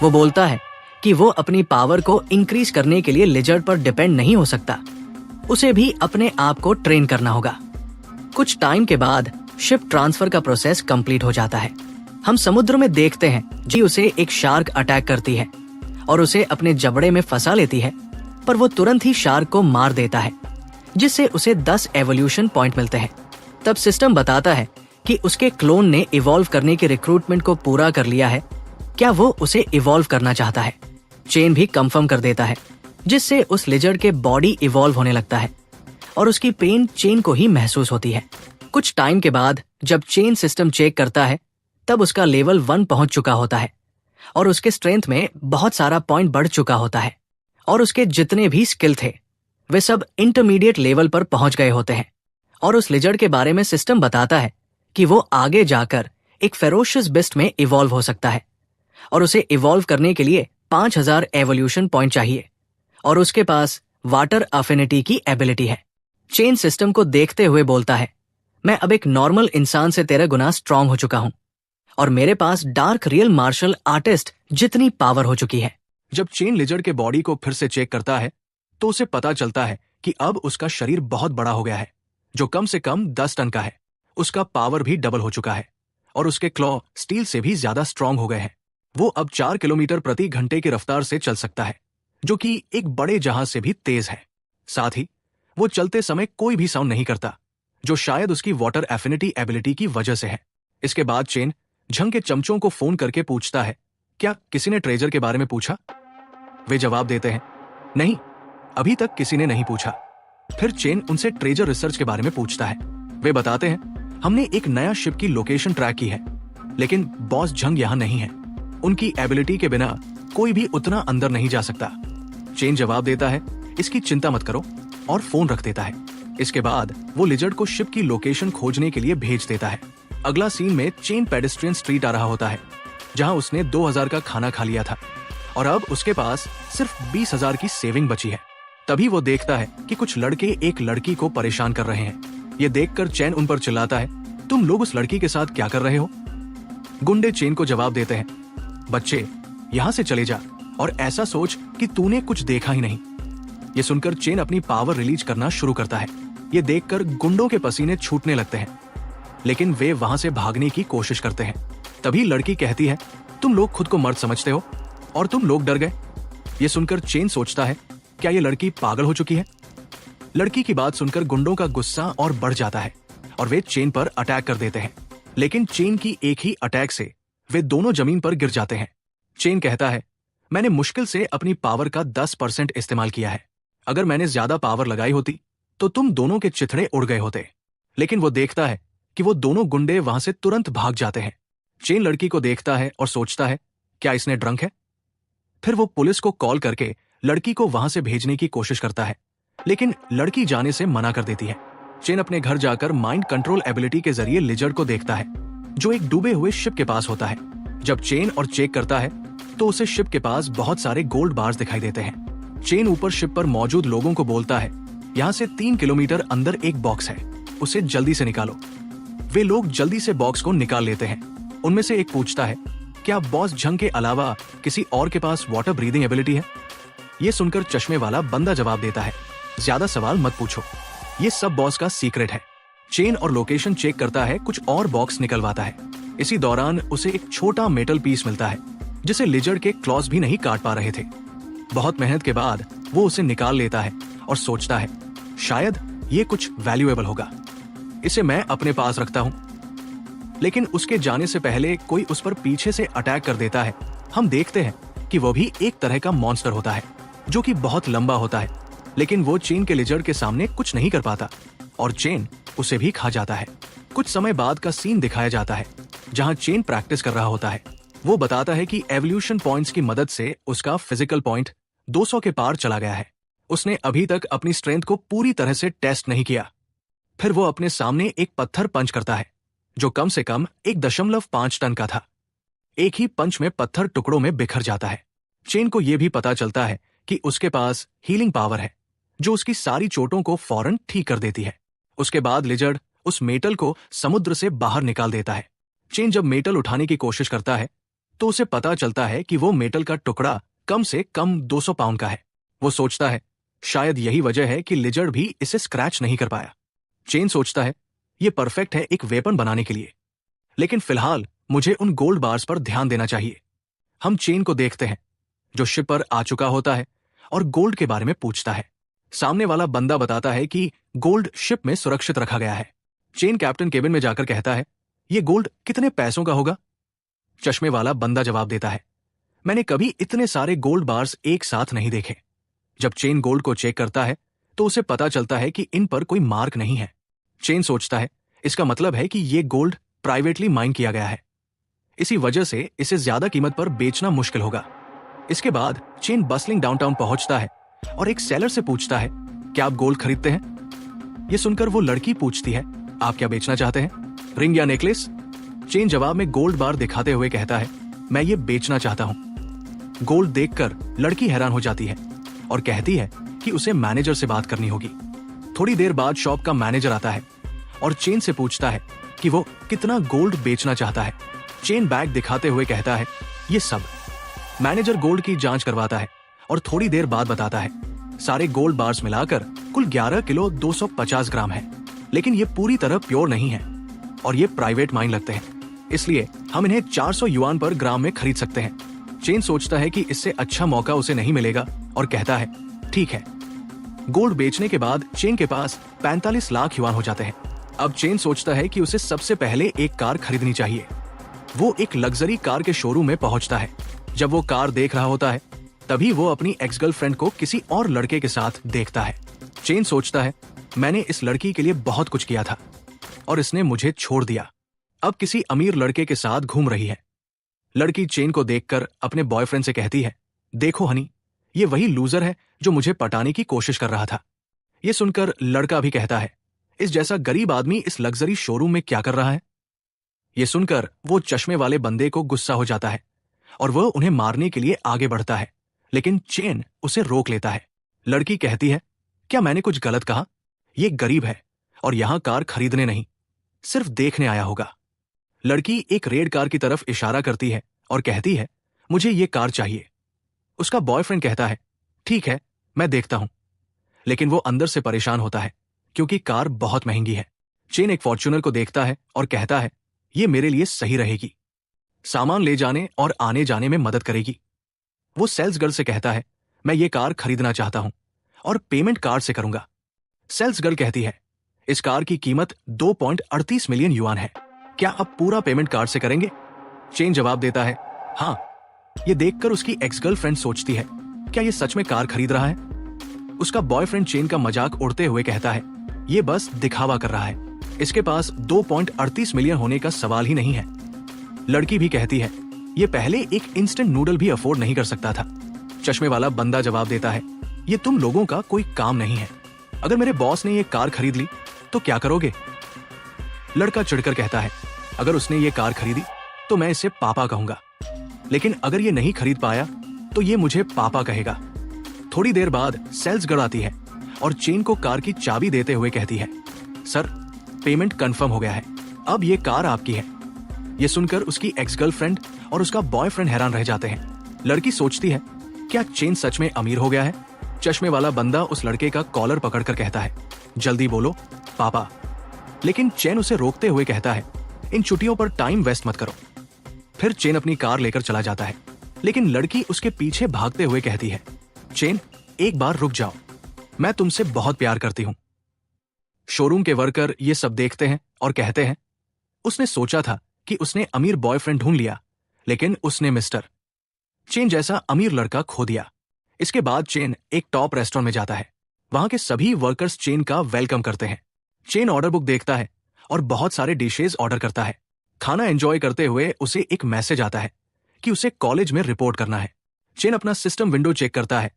वो बोलता है कि वो अपनी पावर को इंक्रीज करने के लिए लिजर्ड पर डिपेंड नहीं हो सकता, उसे भी अपने आप को ट्रेन करना होगा। कुछ टाइम के बाद शिप ट्रांसफर का प्रोसेस कंप्लीट हो जाता है। हम समुद्र में देखते हैं जी उसे एक शार्क अटैक करती है और उसे अपने जबड़े में फंसा लेती है, पर वो तुरंत ही शार्क को मार देता है, जिससे उसे 10 एवोल्यूशन पॉइंट मिलते हैं। तब सिस्टम बताता है कि उसके क्लोन ने इवॉल्व करने के रिक्रूटमेंट को पूरा कर लिया है। क्या वो उसे इवॉल्व करना चाहता है? चेन भी कंफर्म कर देता है, जिससे उस लिजर्ड के बॉडी इवॉल्व होने लगता है और उसकी पेन चेन को ही महसूस होती है। कुछ टाइम के बाद जब चेन सिस्टम चेक करता है, तब उसका लेवल 1 पहुंच चुका होता है और उसके स्ट्रेंथ में बहुत सारा पॉइंट बढ़ चुका होता है और उसके जितने भी स्किल थे वे सब इंटरमीडिएट लेवल पर पहुंच गए होते हैं। और उस लिजर्ड के बारे में सिस्टम बताता है कि वो आगे जाकर एक फेरोशियस बिस्ट में इवॉल्व हो सकता है और उसे इवॉल्व करने के लिए 5000 एवोल्यूशन पॉइंट चाहिए और उसके पास वाटर अफिनिटी की एबिलिटी है। चेन सिस्टम को देखते हुए बोलता है, मैं अब एक नॉर्मल इंसान से 13 गुना स्ट्रांग हो चुका हूं और मेरे पास डार्क रियल मार्शल आर्टिस्ट जितनी पावर हो चुकी है। जब चेन लिजर्ड के बॉडी को फिर से चेक करता है तो उसे पता चलता है कि अब उसका शरीर बहुत बड़ा हो गया है, जो कम से कम 10 टन का है। उसका पावर भी डबल हो चुका है और उसके क्लॉ स्टील से भी ज्यादा स्ट्रांग हो गए हैं। वो अब 4 किलोमीटर प्रति घंटे की रफ्तार से चल सकता है, जो कि एक बड़े जहाज से भी तेज है। साथ ही वो चलते समय कोई भी साउंड नहीं करता, जो शायद उसकी वाटर एफिनिटी एबिलिटी की वजह से है। इसके बाद चेन झंग के चमचों को फोन करके पूछता है, क्या किसी ने ट्रेजर के बारे में पूछा? वे जवाब देते हैं, नहीं, अभी तक किसी ने नहीं पूछा। फिर चेन उनसे ट्रेजर रिसर्च के बारे में पूछता है। वे बताते हैं, हमने एक नया शिप की लोकेशन ट्रैक की है, लेकिन बॉस झंग यहाँ नहीं है। उनकी एबिलिटी के बिना कोई भी उतना अंदर नहीं जा सकता। चेन जवाब देता है, इसकी चिंता मत करो, और फोन रख देता है। इसके बाद वो लिजर्ड को शिप की लोकेशन खोजने के लिए भेज देता है। अगला सीन में चेन पेडेस्ट्रियन स्ट्रीट आ रहा होता है, जहां उसने 2000 का खाना खा लिया था और अब उसके पास सिर्फ 20,000 की सेविंग बची है। तभी वो देखता है कि कुछ लड़के एक लड़की को परेशान कर रहे हैं। ये देखकर चेन उन पर चिल्लाता है, तुम लोग उस लड़की के साथ क्या कर रहे हो? गुंडे चेन को जवाब देते हैं, बच्चे यहाँ से चले जा और ऐसा सोच कि तूने कुछ देखा ही नहीं। ये सुनकर चेन अपनी पावर रिलीज करना शुरू करता है। ये देखकर गुंडों के पसीने छूटने लगते हैं, लेकिन वे वहां से भागने की कोशिश करते हैं। तभी लड़की कहती है, तुम लोग खुद को मर्द समझते हो और तुम लोग डर गए। ये सुनकर चेन सोचता है, क्या ये लड़की पागल हो चुकी है? लड़की की बात सुनकर गुंडों का गुस्सा और बढ़ जाता है और वे चेन पर अटैक कर देते हैं, लेकिन चेन की एक ही अटैक से वे दोनों जमीन पर गिर जाते हैं। चेन कहता है, मैंने मुश्किल से अपनी पावर का 10% इस्तेमाल किया है। अगर मैंने ज्यादा पावर लगाई होती तो तुम दोनों के चिथड़े उड़ गए होते। लेकिन वो देखता है कि वो दोनों गुंडे वहां से तुरंत भाग जाते हैं। चेन लड़की को देखता है और सोचता है, क्या इसने ड्रंक है? फिर वो पुलिस को कॉल करके लड़की को वहां से भेजने की कोशिश करता है, लेकिन लड़की जाने से मना कर देती है। चेन अपने घर जाकर माइंड कंट्रोल एबिलिटी के जरिए लिजर्ड को देखता है, जो एक डूबे हुए शिप के पास होता है। जब चेन और चेक करता है तो उसे शिप के पास बहुत सारे गोल्ड बार्स दिखाई देते हैं। चेन ऊपर शिप पर मौजूद लोगों को बोलता है, यहाँ से 3 किलोमीटर अंदर एक बॉक्स है, उसे जल्दी से निकालो। वे लोग जल्दी से बॉक्स को निकाल लेते हैं। उनमें से एक पूछता है, क्या बॉस झंग के अलावा किसी और के पास वाटर ब्रीदिंग एबिलिटी है? ये सुनकर चश्मे वाला बंदा जवाब देता है, ज्यादा सवाल मत पूछो, ये सब बॉस का सीक्रेट है। चेन और लोकेशन चेक करता है, कुछ और बॉक्स निकलवाता है। इसी दौरान उसे एक छोटा मेटल पीस मिलता है, जिसे लिजर्ड के क्लॉज भी नहीं काट पा रहे थे। बहुत मेहनत के बाद वो उसे निकाल लेता है और सोचता है, शायद ये कुछ वैल्यूएबल होगा। इसे मैं अपने पास रखता हूं। लेकिन उसके जाने से पहले कोई उस पर पीछे से अटैक कर देता है। हम देखते हैं कि वो भी एक तरह का मॉन्स्टर होता है जो कि बहुत लंबा होता है, लेकिन वो चेन के लिजर्ड के सामने कुछ नहीं कर पाता और चेन उसे भी खा जाता है। कुछ समय बाद का सीन दिखाया जाता है जहां चेन प्रैक्टिस कर रहा होता है। वो बताता है कि एवोल्यूशन पॉइंट्स की मदद से उसका फिजिकल पॉइंट 200 के पार चला गया है। उसने अभी तक अपनी स्ट्रेंथ को पूरी तरह से टेस्ट नहीं किया। फिर वो अपने सामने एक पत्थर पंच करता है जो कम से कम 1.5 टन का था। एक ही पंच में पत्थर टुकड़ों में बिखर जाता है। चेन को यह भी पता चलता है कि उसके पास हीलिंग पावर है जो उसकी सारी चोटों को फौरन ठीक कर देती है। उसके बाद लिजर्ड उस मेटल को समुद्र से बाहर निकाल देता है। चेन जब मेटल उठाने की कोशिश करता है तो उसे पता चलता है कि वो मेटल का टुकड़ा कम से कम 200 पाउंड का है। वो सोचता है शायद यही वजह है कि लिजर्ड भी इसे स्क्रैच नहीं कर पाया। चेन सोचता है ये परफेक्ट है एक वेपन बनाने के लिए, लेकिन फिलहाल मुझे उन गोल्ड बार्स पर ध्यान देना चाहिए। हम चेन को देखते हैं जो शिप पर आ चुका होता है और गोल्ड के बारे में पूछता है। सामने वाला बंदा बताता है कि गोल्ड शिप में सुरक्षित रखा गया है। चेन कैप्टन केबिन में जाकर कहता है ये गोल्ड कितने पैसों का होगा? चश्मे वाला बंदा जवाब देता है मैंने कभी इतने सारे गोल्ड बार्स एक साथ नहीं देखे। जब चेन गोल्ड को चेक करता है तो उसे पता चलता है कि इन पर कोई मार्क नहीं है। चेन सोचता है इसका मतलब है कि ये गोल्ड प्राइवेटली माइन किया गया है, इसी वजह से इसे ज्यादा कीमत पर बेचना मुश्किल होगा। इसके बाद चेन बसलिंग डाउनटाउन पहुंचता है और एक सेलर से पूछता है क्या आप गोल्ड खरीदते हैं? ये सुनकर वो लड़की पूछती है आप क्या बेचना चाहते हैं, रिंग या नेकलेस? चेन जवाब में गोल्ड बार दिखाते हुए कहता है मैं ये बेचना चाहता हूं। गोल्ड देखकर लड़की हैरान हो जाती है और कहती है कि उसे मैनेजर से बात करनी होगी। थोड़ी देर बाद शॉप का मैनेजर आता है और चेन से पूछता है कि वो कितना गोल्ड बेचना चाहता है। चेन बैग दिखाते हुए कहता है ये सब। मैनेजर गोल्ड की जांच करवाता है और थोड़ी देर बाद बताता है सारे गोल्ड बार्स मिलाकर कुल 11 किलो 250 ग्राम है, लेकिन ये पूरी तरह प्योर नहीं है और ये प्राइवेट माइन लगते हैं, इसलिए हम इन्हें 400 युआन पर ग्राम में खरीद सकते हैं। चेन सोचता है कि इससे अच्छा मौका उसे नहीं मिलेगा और कहता है ठीक है। गोल्ड बेचने के बाद चेन के पास 45 लाख युआन हो जाते हैं। अब चेन सोचता है कि उसे सबसे पहले एक कार खरीदनी चाहिए। वो एक लग्जरी कार के शोरूम में पहुंचता है। जब वो कार देख रहा होता है तभी वो अपनी एक्स गर्लफ्रेंड को किसी और लड़के के साथ देखता है। चेन सोचता है मैंने इस लड़की के लिए बहुत कुछ किया था और इसने मुझे छोड़ दिया, अब किसी अमीर लड़के के साथ घूम रही है। लड़की चेन को देखकर अपने बॉयफ्रेंड से कहती है देखो हनी, ये वही लूजर है जो मुझे पटाने की कोशिश कर रहा था। ये सुनकर लड़का भी कहता है इस जैसा गरीब आदमी इस लग्जरी शोरूम में क्या कर रहा है? ये सुनकर वो चश्मे वाले बंदे को गुस्सा हो जाता है और वह उन्हें मारने के लिए आगे बढ़ता है, लेकिन चेन उसे रोक लेता है। लड़की कहती है क्या मैंने कुछ गलत कहा? ये गरीब है और यहां कार खरीदने नहीं, सिर्फ देखने आया होगा। लड़की एक रेड कार की तरफ इशारा करती है और कहती है मुझे ये कार चाहिए। उसका बॉयफ्रेंड कहता है ठीक है मैं देखता हूं, लेकिन वो अंदर से परेशान होता है क्योंकि कार बहुत महंगी है। चेन एक फॉर्च्यूनर को देखता है और कहता है ये मेरे लिए सही रहेगी, सामान ले जाने और आने जाने में मदद करेगी। वो सेल्स गर्ल से कहता है मैं ये कार खरीदना चाहता हूं और पेमेंट कार्ड से करूंगा। सेल्स गर्ल कहती है इस कार की कीमत 2.38 मिलियन युआन है, क्या आप पूरा पेमेंट कार्ड से करेंगे? चेन जवाब देता है हाँ। ये देखकर उसकी एक्स गर्लफ्रेंड सोचती है क्या ये सच में कार खरीद रहा है? उसका बॉयफ्रेंड चेन का मजाक उड़ते हुए कहता है ये बस दिखावा कर रहा है, इसके पास 2.38 मिलियन होने का सवाल ही नहीं है। लड़की भी कहती है ये पहले एक इंस्टेंट नूडल भी अफोर्ड नहीं कर सकता था। चश्मे वाला बंदा जवाब देता है ये तुम लोगों का कोई काम नहीं है, अगर मेरे बॉस ने ये कार खरीद ली तो क्या करोगे? लड़का चिढ़कर कहता है अगर उसने ये कार खरीदी तो मैं इसे पापा कहूंगा, लेकिन अगर ये नहीं खरीद पाया तो ये मुझे पापा कहेगा। थोड़ी देर बाद सेल्स गर्ल आती है और चेन को कार की चाबी देते हुए कहती है सर पेमेंट कंफर्म हो गया है, अब ये कार आपकी है। ये सुनकर उसकी एक्स गर्लफ्रेंड और उसका बॉयफ्रेंड हैरान रह जाते हैं। लड़की सोचती है क्या चेन सच में अमीर हो गया है? चश्मे वाला बंदा उस लड़के का कॉलर पकड़कर कहता है जल्दी बोलो पापा, लेकिन चेन उसे रोकते हुए कहता है इन छुट्टियों पर टाइम वेस्ट मत करो। फिर चेन अपनी कार लेकर चला जाता है, लेकिन लड़की उसके पीछे भागते हुए कहती है चेन एक बार रुक जाओ, मैं तुमसे बहुत प्यार करती हूं। शोरूम के वर्कर ये सब देखते हैं और कहते हैं, उसने सोचा था कि उसने अमीर बॉयफ्रेंड ढूंढ लिया, लेकिन उसने मिस्टर चेन जैसा अमीर लड़का खो दिया। इसके बाद चेन एक टॉप रेस्टोरेंट में जाता है। वहां के सभी वर्कर्स चेन का वेलकम करते हैं। चेन ऑर्डर बुक देखता है और बहुत सारे डिशेज ऑर्डर करता है। खाना एंजॉय करते हुए उसे एक मैसेज आता है कि उसे कॉलेज में रिपोर्ट करना है। चेन अपना सिस्टम विंडो चेक करता है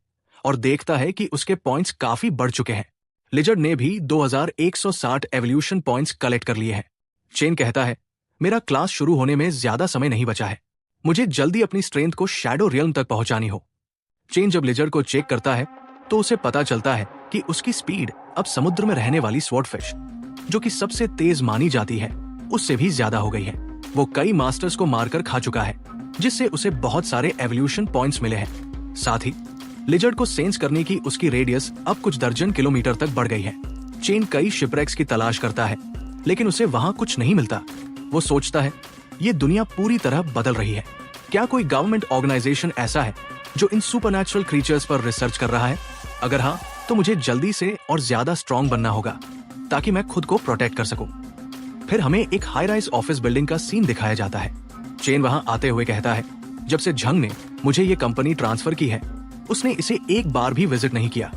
और देखता है कि उसके पॉइंट्स काफी बढ़ चुके हैं। लिजर्ड ने भी 2160 एवोल्यूशन पॉइंट्स कलेक्ट कर लिए हैं। चेन कहता है, मेरा क्लास शुरू होने में ज्यादा समय नहीं बचा है, मुझे जल्दी अपनी स्ट्रेंथ को शैडो रियल्म तक पहुंचानी हो। चेन जब लिजर्ड को चेक करता है तो उसे पता चलता है कि उसकी स्पीड अब समुद्र में रहने वाली स्वॉर्डफिश, जो कि सबसे तेज मानी जाती है, उससे भी ज्यादा हो गई है। वो कई मास्टर्स को मारकर खा चुका है, जिससे उसे बहुत सारे एवोल्यूशन पॉइंट्स मिले हैं। साथ ही लिजर्ड को सेंस करने की उसकी रेडियस अब कुछ दर्जन किलोमीटर तक बढ़ गई है। चेन कई शिपरेक्स की तलाश करता है, लेकिन उसे वहां कुछ नहीं मिलता। वो सोचता है, ये दुनिया पूरी तरह बदल रही है। क्या कोई गवर्नमेंट ऑर्गेनाइजेशन ऐसा है जो इन सुपरनैचुरल क्रीचर्स पर रिसर्च कर रहा है? अगर हाँ, तो मुझे जल्दी से और ज्यादा स्ट्रॉन्ग बनना होगा ताकि मैं खुद को प्रोटेक्ट कर सकूं। फिर हमें एक हाई राइज ऑफिस बिल्डिंग का सीन दिखाया जाता है। चेन वहां आते हुए कहता है, जब से झंग ने मुझे ये कंपनी ट्रांसफर की है, उसने इसे एक बार भी विजिट नहीं किया।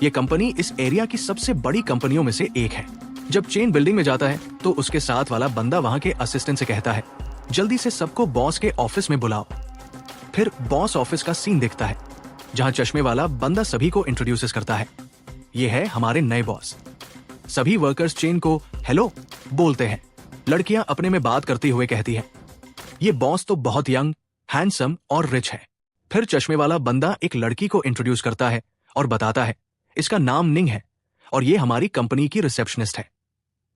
ये कंपनी इस एरिया की सबसे बड़ी कंपनियों में से एक है। जब चेन बिल्डिंग में जाता है तो उसके साथ वाला बंदा वहां के असिस्टेंट से कहता है, जल्दी से सबको बॉस के ऑफिस में बुलाओ। फिर बॉस ऑफिस का सीन दिखता है, जहां चश्मे वाला बंदा सभी को इंट्रोड्यूस करता है। ये है हमारे नए बॉस। सभी वर्कर्स चेन को हेलो बोलते हैं। लड़कियां अपने में बात करती हुए कहती है, ये बॉस तो बहुत यंग, हैंडसम और रिच है। फिर चश्मे वाला बंदा एक लड़की को इंट्रोड्यूस करता है और बताता है, इसका नाम निंग है और ये हमारी कंपनी की रिसेप्शनिस्ट है।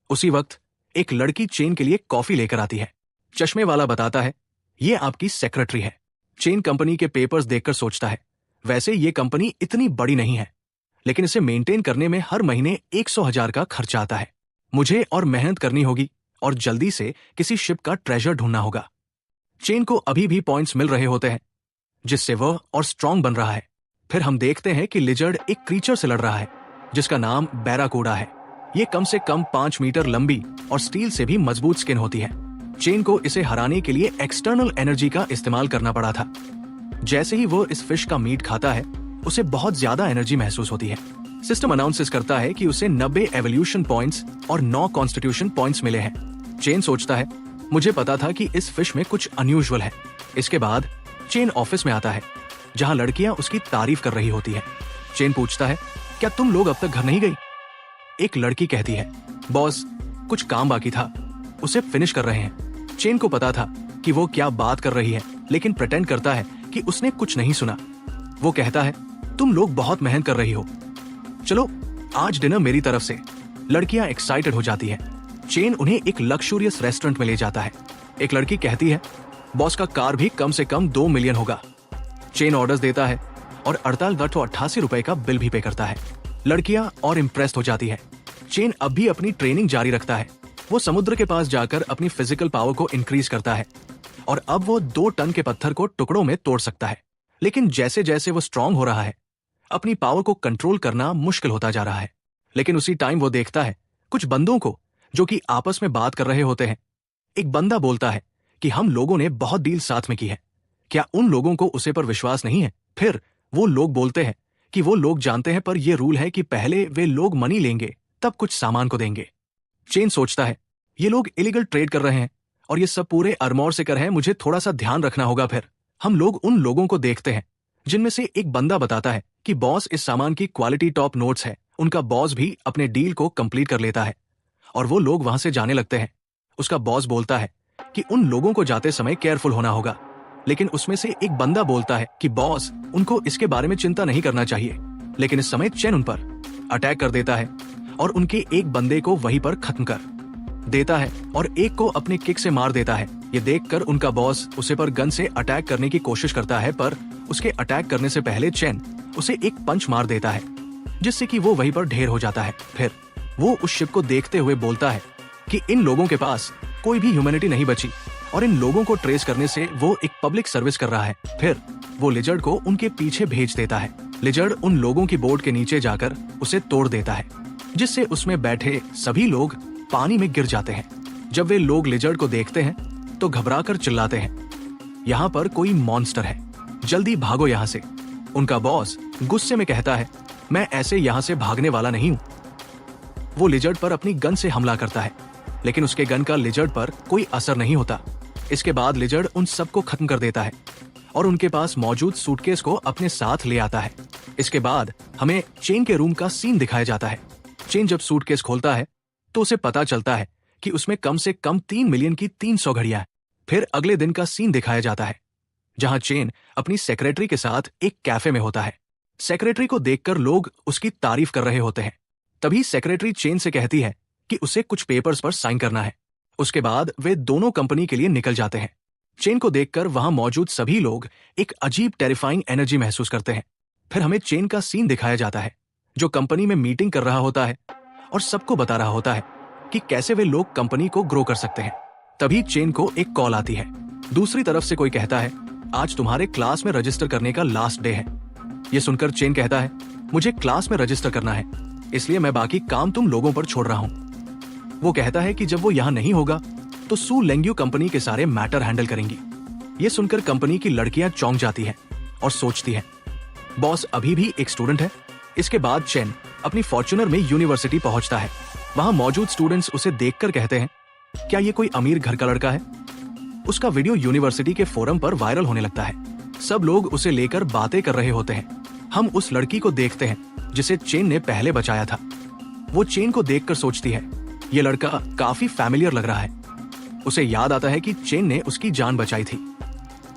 उसी वक्त एक लड़की चेन के लिए कॉफी लेकर आती है। चश्मे वाला बताता है, ये आपकी सेक्रेटरी है। चेन कंपनी के पेपर्स देखकर सोचता है, वैसे ये कंपनी इतनी बड़ी नहीं है, लेकिन इसे मेंटेन करने में हर महीने 100,000 का खर्चा आता है। मुझे और मेहनत करनी होगी और जल्दी से किसी शिप का ट्रेजर ढूंढना होगा। चेन को अभी भी पॉइंट्स मिल रहे होते हैं, जिससे वह और स्ट्रांग बन रहा है। फिर हम देखते हैं कि लिजर्ड एक क्रीचर से लड़ रहा है, जिसका नाम बैराकूडा है। ये कम से कम 5 मीटर लंबी और स्टील से भी मजबूत स्किन होती है। चेन को इसे हराने के लिए एक्सटर्नल एनर्जी का इस्तेमाल करना पड़ा था। जैसे ही वो इस फिश का मीट खाता है, उसे बहुत ज्यादा एनर्जी महसूस होती है। सिस्टम अनाउंसेस करता है कि उसे 90 एवोल्यूशन पॉइंट्स और 9 कॉन्स्टिट्यूशन पॉइंट्स मिले हैं। चेन सोचता है, मुझे पता था कि इस फिश में कुछ अनयूजुअल है। इसके बाद चेन ऑफिस में आता है, जहां लड़कियां उसकी तारीफ कर रही होती है। चेन पूछता है, क्या तुम लोग अब तक घर नहीं गई? एक लड़की कहती है, बॉस कुछ काम बाकी था, उसे फिनिश कर रहे हैं। चेन को पता था कि वो क्या बात कर रही है, लेकिन प्रिटेंड करता है कि उसने कुछ नहीं सुना। वो कहता है, तुम लोग बहुत मेहनत कर रही हो, चलो आज डिनर मेरी तरफ से। लड़कियां एक्साइटेड हो जाती है। चेन उन्हें एक लक्सुरियस रेस्टोरेंट में ले जाता है। एक लड़की कहती है, बॉस का कार भी कम से कम 2 मिलियन होगा। चेन ऑर्डर्स देता है और 4888 रुपए का बिल भी पे करता है। लड़कियां और इम्प्रेस्ड हो जाती है। चेन अब भी अपनी ट्रेनिंग जारी रखता है। वो समुद्र के पास जाकर अपनी फिजिकल पावर को इंक्रीज करता है और अब वो 2 टन के पत्थर को टुकड़ों में तोड़ सकता है। लेकिन जैसे जैसे वो स्ट्रांग हो रहा है, अपनी पावर को कंट्रोल करना मुश्किल होता जा रहा है। लेकिन उसी टाइम वो देखता है कुछ बंदों को जो कि आपस में बात कर रहे होते हैं। एक बंदा बोलता है कि हम लोगों ने बहुत डील साथ में की है, क्या उन लोगों को उसे पर विश्वास नहीं है? फिर वो लोग बोलते हैं कि वो लोग जानते हैं, पर ये रूल है कि पहले वे लोग मनी लेंगे तब कुछ सामान को देंगे। चेन सोचता है, ये लोग इलीगल ट्रेड कर रहे हैं और ये सब पूरे अरमोर से कर रहे हैं, मुझे थोड़ा सा ध्यान रखना होगा। फिर हम लोग उन लोगों को देखते हैं जिनमें से एक बंदा बताता है कि बॉस इस सामान की क्वालिटी टॉप नोट्स है। उनका बॉस भी अपने डील को कंप्लीट कर लेता है और वो लोग वहां से जाने लगते हैं। उसका बॉस बोलता है कि उन लोगों को जाते समय केयरफुल होना होगा, लेकिन उसमें से एक बंदा बोलता है कि बॉस उनको इसके बारे में चिंता नहीं करना चाहिए। लेकिन इस समय चेन उन पर अटैक कर देता है और उनके एक बंदे को वहीं पर खत्म कर देता है और एक को अपने किक से मार देता है। ये देखकर उनका बॉस उसे पर गन से अटैक करने की कोशिश करता है, पर उसके अटैक करने से पहले चेन उसे एक पंच मार देता है, जिससे कि वो वहीं पर ढेर हो जाता है। फिर वो उस शिप को देखते हुए बोलता है कि इन लोगों के पास कोई भी ह्यूमैनिटी नहीं बची और इन लोगों को ट्रेस करने से वो एक पब्लिक सर्विस कर रहा है। फिर वो लिजर्ड को उनके पीछे भेज देता है। लिजर्ड उन लोगों की बोट के नीचे जाकर उसे तोड़ देता है जिससे उसमें बैठे सभी लोग पानी में गिर जाते हैं। जब वे लोग लिजर्ड को देखते हैं तो घबराकर चिल्लाते हैं, यहाँ पर कोई मॉन्स्टर है, जल्दी भागो यहाँ से। उनका बॉस गुस्से में कहता है, मैं ऐसे यहाँ से भागने वाला नहीं हूँ। वो लिजर्ड पर अपनी गन से हमला करता है, लेकिन उसके गन का लिजर्ड पर कोई असर नहीं होता। इसके बाद लिजर्ड उन सबको खत्म कर देता है और उनके पास मौजूद सूटकेस को अपने साथ ले आता है। इसके बाद हमें चेन के रूम का सीन दिखाया जाता है। चेन जब सूटकेस खोलता है तो उसे पता चलता है कि उसमें कम से कम 3 मिलियन की 300 घड़ियां हैं। फिर अगले दिन का सीन दिखाया जाता है, जहां चेन अपनी सेक्रेटरी के साथ एक कैफे में होता है। सेक्रेटरी को देखकर लोग उसकी तारीफ कर रहे होते हैं। तभी सेक्रेटरी चेन से कहती है कि उसे कुछ पेपर्स पर साइन करना है। उसके बाद वे दोनों कंपनी के लिए निकल जाते हैं। चेन को देखकर वहां मौजूद सभी लोग एक अजीब टेरिफाइंग एनर्जी महसूस करते हैं। फिर हमें चेन का सीन दिखाया जाता है, जो कंपनी में मीटिंग कर रहा होता है और सबको बता रहा होता है कि कैसे वे लोग कंपनी को ग्रो कर सकते हैं। तभी चेन को एक कॉल आती है। दूसरी तरफ से कोई कहता है, आज तुम्हारे क्लास में रजिस्टर करने का लास्ट डे है। ये सुनकर चेन कहता है, मुझे क्लास में रजिस्टर करना है, इसलिए मैं बाकी काम तुम लोगों पर छोड़ रहा हूँ। वो कहता है कि जब वो यहाँ नहीं होगा तो सू लेंग्यू कंपनी के सारे मैटर हैंडल करेंगी। ये सुनकर कंपनी की लड़कियां चौंक जाती हैं और सोचती हैं, बॉस अभी भी एक स्टूडेंट है। इसके बाद चेन अपनी फॉर्च्यूनर में यूनिवर्सिटी पहुंचता है। वहां मौजूद स्टूडेंट्स उसे देखकर कहते हैं, क्या ये कोई अमीर घर का लड़का है? उसका वीडियो यूनिवर्सिटी के फोरम पर वायरल होने लगता है। सब लोग उसे लेकर बातें कर रहे होते हैं। हम उस लड़की को देखते हैं जिसे चेन ने पहले बचाया था। वो चेन को देखकर सोचती है, ये लड़का काफी फैमिलियर लग रहा है। उसे याद आता है कि चेन ने उसकी जान बचाई थी।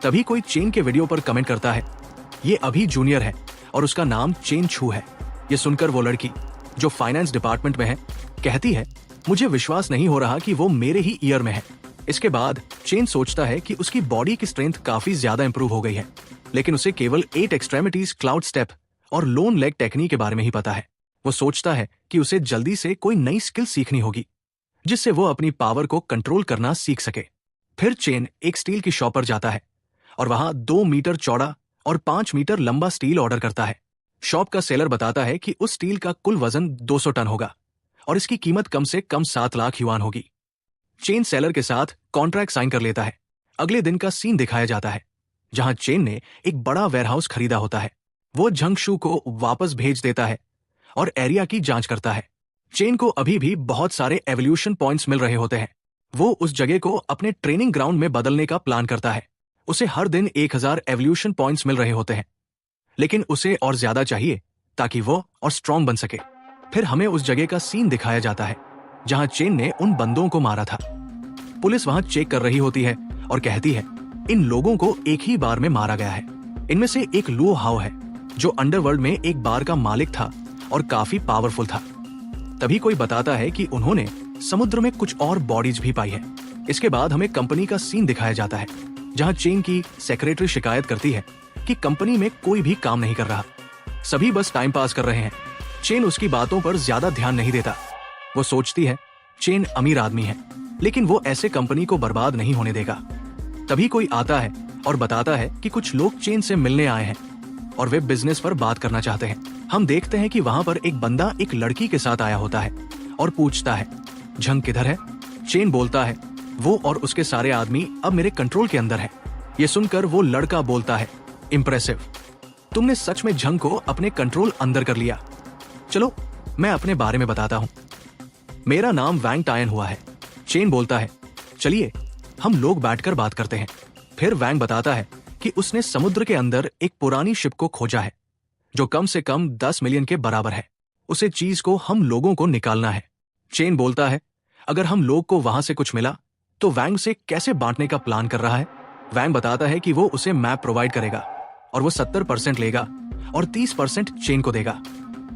तभी कोई चेन के वीडियो पर कमेंट करता है, ये अभी जूनियर है और उसका नाम चेन छू है। ये सुनकर वो लड़की जो फाइनेंस डिपार्टमेंट में है कहती है, मुझे विश्वास नहीं हो रहा कि वो मेरे ही ईयर में है। इसके बाद चेन सोचता है कि उसकी बॉडी की स्ट्रेंथ काफी ज्यादा इंप्रूव हो गई है, लेकिन उसे केवल 8 एक्सट्रेमिटीज क्लाउड स्टेप और लोन लेग टेक्निक के बारे में ही पता है। वो सोचता है कि उसे जल्दी से कोई नई स्किल सीखनी होगी जिससे वो अपनी पावर को कंट्रोल करना सीख सके। फिर चेन एक स्टील की शॉप पर जाता है और वहां 2 मीटर चौड़ा और 5 मीटर लंबा स्टील ऑर्डर करता है। शॉप का सेलर बताता है कि उस स्टील का कुल वजन 200 टन होगा और इसकी कीमत कम से कम 7 लाख युआन होगी। चेन सेलर के साथ कॉन्ट्रैक्ट साइन कर लेता है। अगले दिन का सीन दिखाया जाता है, जहां चेन ने एक बड़ा वेयरहाउस खरीदा होता है। वो झंगशू को वापस भेज देता है और एरिया की जांच करता है। चेन को अभी भी बहुत सारे एवोल्यूशन पॉइंट्स मिल रहे होते हैं। वो उस जगह को अपने ट्रेनिंग ग्राउंड में बदलने का प्लान करता है। उसे हर दिन 1000 एवोल्यूशन पॉइंट्स मिल रहे होते हैं, लेकिन उसे और ज्यादा चाहिए ताकि वो और स्ट्रॉन्ग बन सके। फिर हमें उस जगह का सीन दिखाया जाता है जहां चेन ने उन बंदों को मारा था। पुलिस वहां चेक कर रही होती है और कहती है, इन लोगों को एक ही बार में मारा गया है। इनमें से एक लुओ हाओ है जो अंडरवर्ल्ड में एक बार का मालिक था और काफी पावरफुल था। तभी कोई बताता है कि उन्होंने समुद्र में कुछ और बॉडीज भी पाई है। इसके बाद हमें कंपनी का सीन दिखाया जाता है, जहां चेन की सेक्रेटरी शिकायत करती है कि कंपनी में कोई भी काम नहीं कर रहा, सभी बस टाइम पास कर रहे हैं। चेन उसकी बातों पर ज्यादा ध्यान नहीं देता। वो सोचती है चेन अमीर आदमी है, लेकिन वो ऐसे कंपनी को बर्बाद नहीं होने देगा। तभी कोई आता है और बताता है कि कुछ लोग चेन से मिलने आए हैं और वे बिजनेस पर बात करना चाहते हैं। हम देखते हैं कि वहां पर एक बंदा एक लड़की के साथ आया होता है और पूछता है, झंग किधर है? चेन बोलता है, वो और उसके सारे आदमी अब मेरे कंट्रोल के अंदर है। ये सुनकर वो लड़का बोलता है, इम्प्रेसिव, तुमने सच में झंग को अपने कंट्रोल अंदर कर लिया। चलो मैं अपने बारे में बताता हूँ। मेरा नाम वैंग टायन हुआ है। चेन बोलता है, चलिए हम लोग बैठकर बात करते हैं। फिर वैंग बताता है कि उसने समुद्र के अंदर एक पुरानी शिप को खोजा है जो कम से कम 10 मिलियन के बराबर है। उसे चीज को हम लोगों को निकालना है। चेन बोलता है, अगर हम लोग को वहां से कुछ मिला तो वैंग से कैसे बांटने का प्लान कर रहा है। वैंग बताता है कि वो उसे मैप प्रोवाइड करेगा और वो 70% लेगा और 30% चेन को देगा।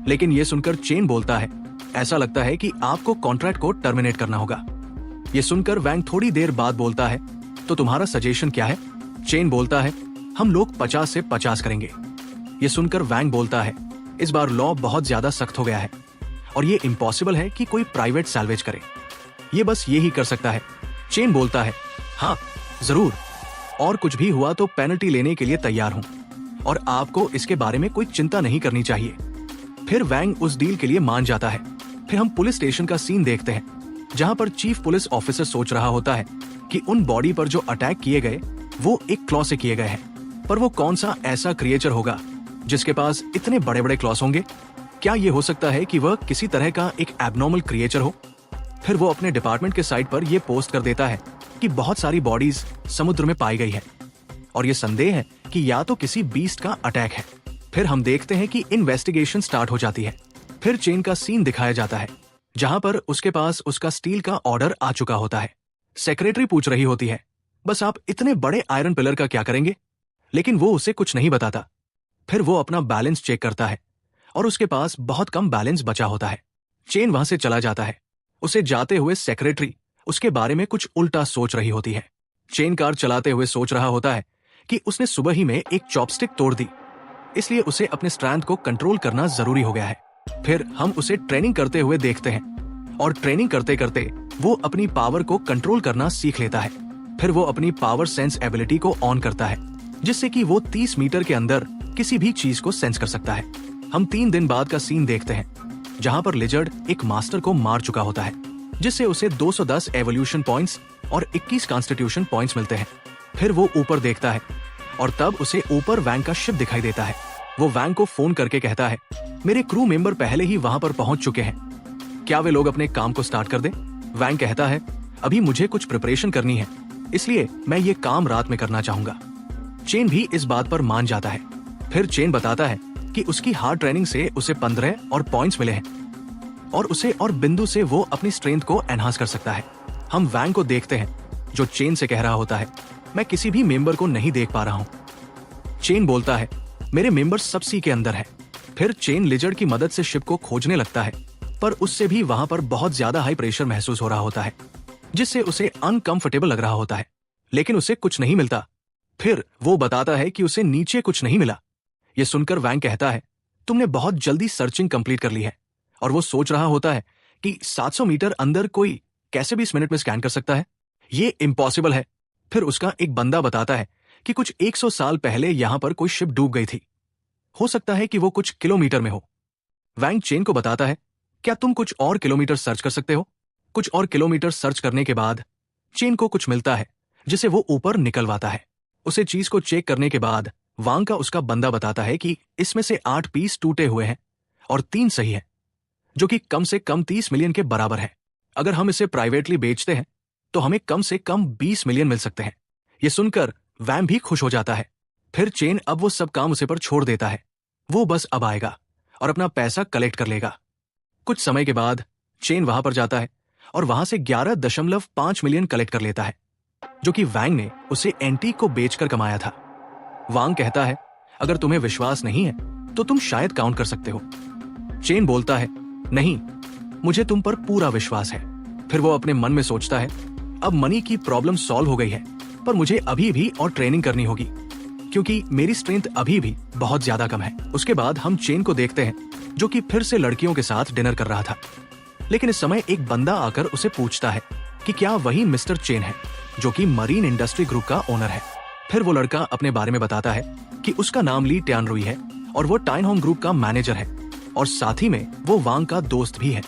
लेकिन ये सुनकर चेन बोलता है, ऐसा लगता है कि आपको कॉन्ट्रैक्ट को टर्मिनेट करना होगा। ये सुनकर वैंग थोड़ी देर बाद बोलता है, तो तुम्हारा सजेशन क्या है? चेन बोलता है, हम लोग 50 से 50 करेंगे। ये सुनकर वैंग बोलता है, इस बार लॉ बहुत ज्यादा सख्त हो गया है और ये इम्पॉसिबल है कि कोई प्राइवेट सैल्वेज करे, ये बस ये ही कर सकता है। चेन बोलता है, हाँ जरूर, और कुछ भी हुआ तो पेनल्टी लेने के लिए तैयार हूं और आपको इसके बारे में कोई चिंता नहीं करनी चाहिए। फिर वैंग उस डील के लिए मान जाता है। फिर हम पुलिस स्टेशन का सीन देखते हैं, जहां पर चीफ पुलिस ऑफिसर सोच रहा होता है कि उन बॉडी पर जो अटैक किए गए वो एक क्लॉ से किए गए हैं। पर वो कौन सा ऐसा क्रिएचर होगा जिसके पास इतने बड़े बड़े क्लॉस होंगे? क्या ये हो सकता है कि वह किसी तरह का एक एबनॉर्मल क्रिएचर हो? फिर वो अपने डिपार्टमेंट के साइट पर यह पोस्ट कर देता है कि बहुत सारी बॉडीज समुद्र में पाई गई है और ये संदेह है कि या तो किसी बीस्ट का अटैक है। फिर हम देखते हैं कि इन्वेस्टिगेशन स्टार्ट हो जाती है। फिर चेन का सीन दिखाया जाता है, जहां पर उसके पास उसका स्टील का ऑर्डर आ चुका होता है। सेक्रेटरी पूछ रही होती है, बस आप इतने बड़े आयरन पिलर का क्या करेंगे? लेकिन वो उसे कुछ नहीं बताता। फिर वो अपना बैलेंस चेक करता है और उसके पास बहुत कम बैलेंस बचा होता है। चेन वहां से चला जाता है। उसे जाते हुए सेक्रेटरी उसके बारे में कुछ उल्टा सोच रही होती है। चेन कार चलाते हुए सोच रहा होता है कि उसने सुबह ही में एक चॉपस्टिक तोड़ दी, इसलिए उसे अपने स्ट्रेंथ को कंट्रोल करना जरूरी हो गया है। फिर हम उसे ट्रेनिंग करते हुए देखते हैं और ट्रेनिंग करते करते वो अपनी पावर को कंट्रोल करना सीख लेता है। फिर वो अपनी पावर सेंस एबिलिटी को ऑन करता है, जिससे कि वो 30 मीटर के अंदर किसी भी चीज को सेंस कर सकता है। हम 3 दिन बाद का सीन देखते हैं, जहां पर लिजर्ड एक मास्टर को मार चुका होता है, जिससे उसे 210 एवोल्यूशन पॉइंट्स और 21 कॉन्स्टिट्यूशन पॉइंट्स मिलते हैं। फिर वो ऊपर देखता है और तब उसे ऊपर वैंग का शिप दिखाई देता है। वो वैंग को फोन करके कहता है, मेरे क्रू मेंबर पहले ही वहां पर पहुंच चुके हैं, क्या वे लोग अपने काम को स्टार्ट कर दें? वैंग कहता है, अभी मुझे कुछ प्रिपरेशन करनी है, इसलिए मैं ये काम रात में करना चाहूंगा। चेन भी इस बात पर मान जाता है। फिर चेन बताता है कि उसकी हार्ड ट्रेनिंग से उसे 15 और पॉइंट्स मिले हैं और उसे और बिंदु से वो अपनी स्ट्रेंथ को एनहांस कर सकता है। हम वैंग को देखते हैं, जो चेन से कह रहा होता है, मैं किसी भी मेंबर को नहीं देख पा रहा हूं। चेन बोलता है, मेरे मेंबर सब सी के अंदर है। फिर चेन लिजर्ड की मदद से शिप को खोजने लगता है, पर उससे भी वहां पर बहुत ज्यादा हाई प्रेशर महसूस हो रहा होता है, जिससे उसे अनकंफर्टेबल लग रहा होता है, लेकिन उसे कुछ नहीं मिलता। फिर वो बताता है कि उसे नीचे कुछ नहीं मिला। ये सुनकर वैंग कहता है, तुमने बहुत जल्दी सर्चिंग कंप्लीट कर ली है। और वो सोच रहा होता है कि 700 मीटर अंदर कोई कैसे भी इस मिनट में स्कैन कर सकता है, ये इम्पॉसिबल है। फिर उसका एक बंदा बताता है कि कुछ 100 साल पहले यहां पर कोई शिप डूब गई थी, हो सकता है कि वो कुछ किलोमीटर में हो। वैंग चेन को बताता है, क्या तुम कुछ और किलोमीटर सर्च कर सकते हो? कुछ और किलोमीटर सर्च करने के बाद चेन को कुछ मिलता है, जिसे वो ऊपर निकलवाता है। उसे चीज को चेक करने के बाद वांग का उसका बंदा बताता है कि इसमें से 8 पीस टूटे हुए हैं और 3 सही है, जो कि कम से कम 30 मिलियन के बराबर है। अगर हम इसे प्राइवेटली बेचते हैं तो हमें कम से कम 20 मिलियन मिल सकते हैं। ये सुनकर वैम भी खुश हो जाता है। फिर चेन अब वो सब काम उसे पर छोड़ देता है। वो बस अब आएगा और अपना पैसा कलेक्ट कर लेगा। कुछ समय के बाद चेन वहां पर जाता है और वहां से 11.5 मिलियन कलेक्ट कर लेता है, जो कि वैंग ने उसे एंटीक को बेचकर कमाया था। वांग कहता है, अगर तुम्हें विश्वास नहीं है तो तुम शायद काउंट कर सकते हो। चेन बोलता है, नहीं, मुझे तुम पर पूरा विश्वास है। फिर वो अपने मन में सोचता है, अब मनी की प्रॉब्लम सॉल्व हो गई है, पर मुझे अभी भी और ट्रेनिंग करनी होगी, क्योंकि मेरी स्ट्रेंथ अभी भी बहुत ज्यादा कम है। उसके बाद हम चेन को देखते हैं, जो कि फिर से लड़कियों के साथ डिनर कर रहा था, लेकिन इस समय एक बंदा आकर उसे पूछता है कि क्या वही मिस्टर चेन है, जो कि मरीन इंडस्ट्री ग्रुप का ओनर है। फिर वो लड़का अपने बारे में बताता है कि उसका नाम ली ट्यानरुई है और वो टाइनहोम ग्रुप का मैनेजर है और साथ ही में वो वांग का दोस्त भी है।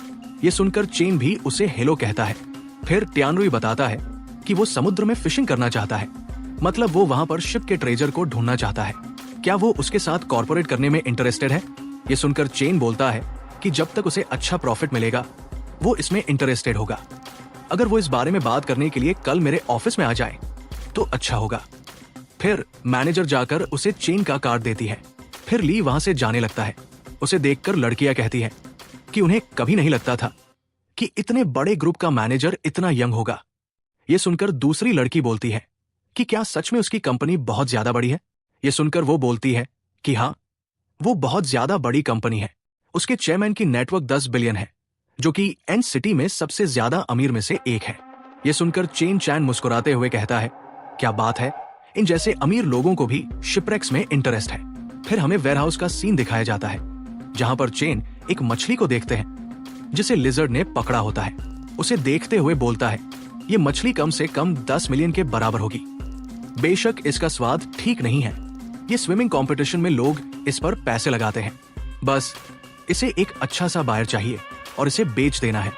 ये सुनकर चेन भी उसे हेलो कहता है। फिर ट्यानरुई बताता है कि वो समुद्र में फिशिंग करना चाहता है, मतलब वो वहां पर शिप के ट्रेजर को ढूंढना चाहता है। क्या वो उसके साथ कॉर्पोरेट करने में इंटरेस्टेड है? ये सुनकर चेन बोलता है कि जब तक उसे अच्छा प्रॉफिट मिलेगा वो इसमें इंटरेस्टेड होगा। अगर वो इस बारे में बात करने के लिए कल मेरे ऑफिस में आ जाए तो अच्छा होगा। फिर मैनेजर जाकर उसे चेन का कार्ड देती है। फिर ली वहां से जाने लगता है। उसे देखकर लड़कियां कहती है कि उन्हें कभी नहीं लगता था कि इतने बड़े ग्रुप का मैनेजर इतना यंग होगा। ये सुनकर दूसरी लड़की बोलती है कि क्या सच में उसकी कंपनी बहुत ज्यादा बड़ी है? ये सुनकर वो बोलती है कि हाँ, वो बहुत ज्यादा बड़ी कंपनी है। उसके चेयरमैन की नेटवर्क 10 बिलियन है, जो कि एन सिटी में सबसे ज्यादा अमीर में से एक है। ये सुनकर चेन चैन मुस्कुराते हुए कहता है, क्या बात है, इन जैसे अमीर लोगों को भी शिपरेक्स में इंटरेस्ट है। फिर हमें वेयरहाउस का सीन दिखाया जाता है, जहां पर चेन एक मछली को देखते हैं जिसे लिजर्ड ने पकड़ा होता है। उसे देखते हुए बोलता है, ये मछली कम से कम 10 मिलियन के बराबर होगी। बेशक इसका स्वाद ठीक नहीं है। ये स्विमिंग कंपटीशन में लोग इस पर पैसे लगाते हैं। बस इसे एक अच्छा सा बायर चाहिए और इसे बेच देना है।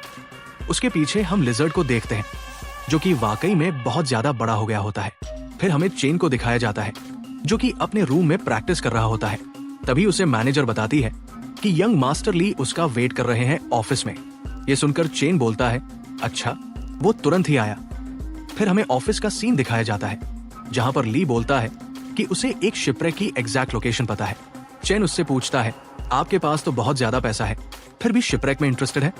उसके पीछे हम लिजर्ड को देखते हैं जो कि वाकई में बहुत ज्यादा बड़ा हो गया होता है। फिर हमें चेन को दिखाया जाता है जो कि अपने रूम में प्रैक्टिस कर रहा होता है। तभी उसे मैनेजर बताती है कि यंग मास्टर ली उसका वेट कर रहे हैं ऑफिस में। ये सुनकर चेन बोलता है, अच्छा, वो तुरंत ही आया। फिर हमें ऑफिस का सीन दिखाया जाता है जहां पर ली बोलता है कि उसे एक शिपरेक की एग्जैक्ट लोकेशन पता है। चेन उससे पूछता है, आपके पास तो बहुत ज्यादा पैसा है, फिर भी शिपरेक में इंटरेस्टेड है?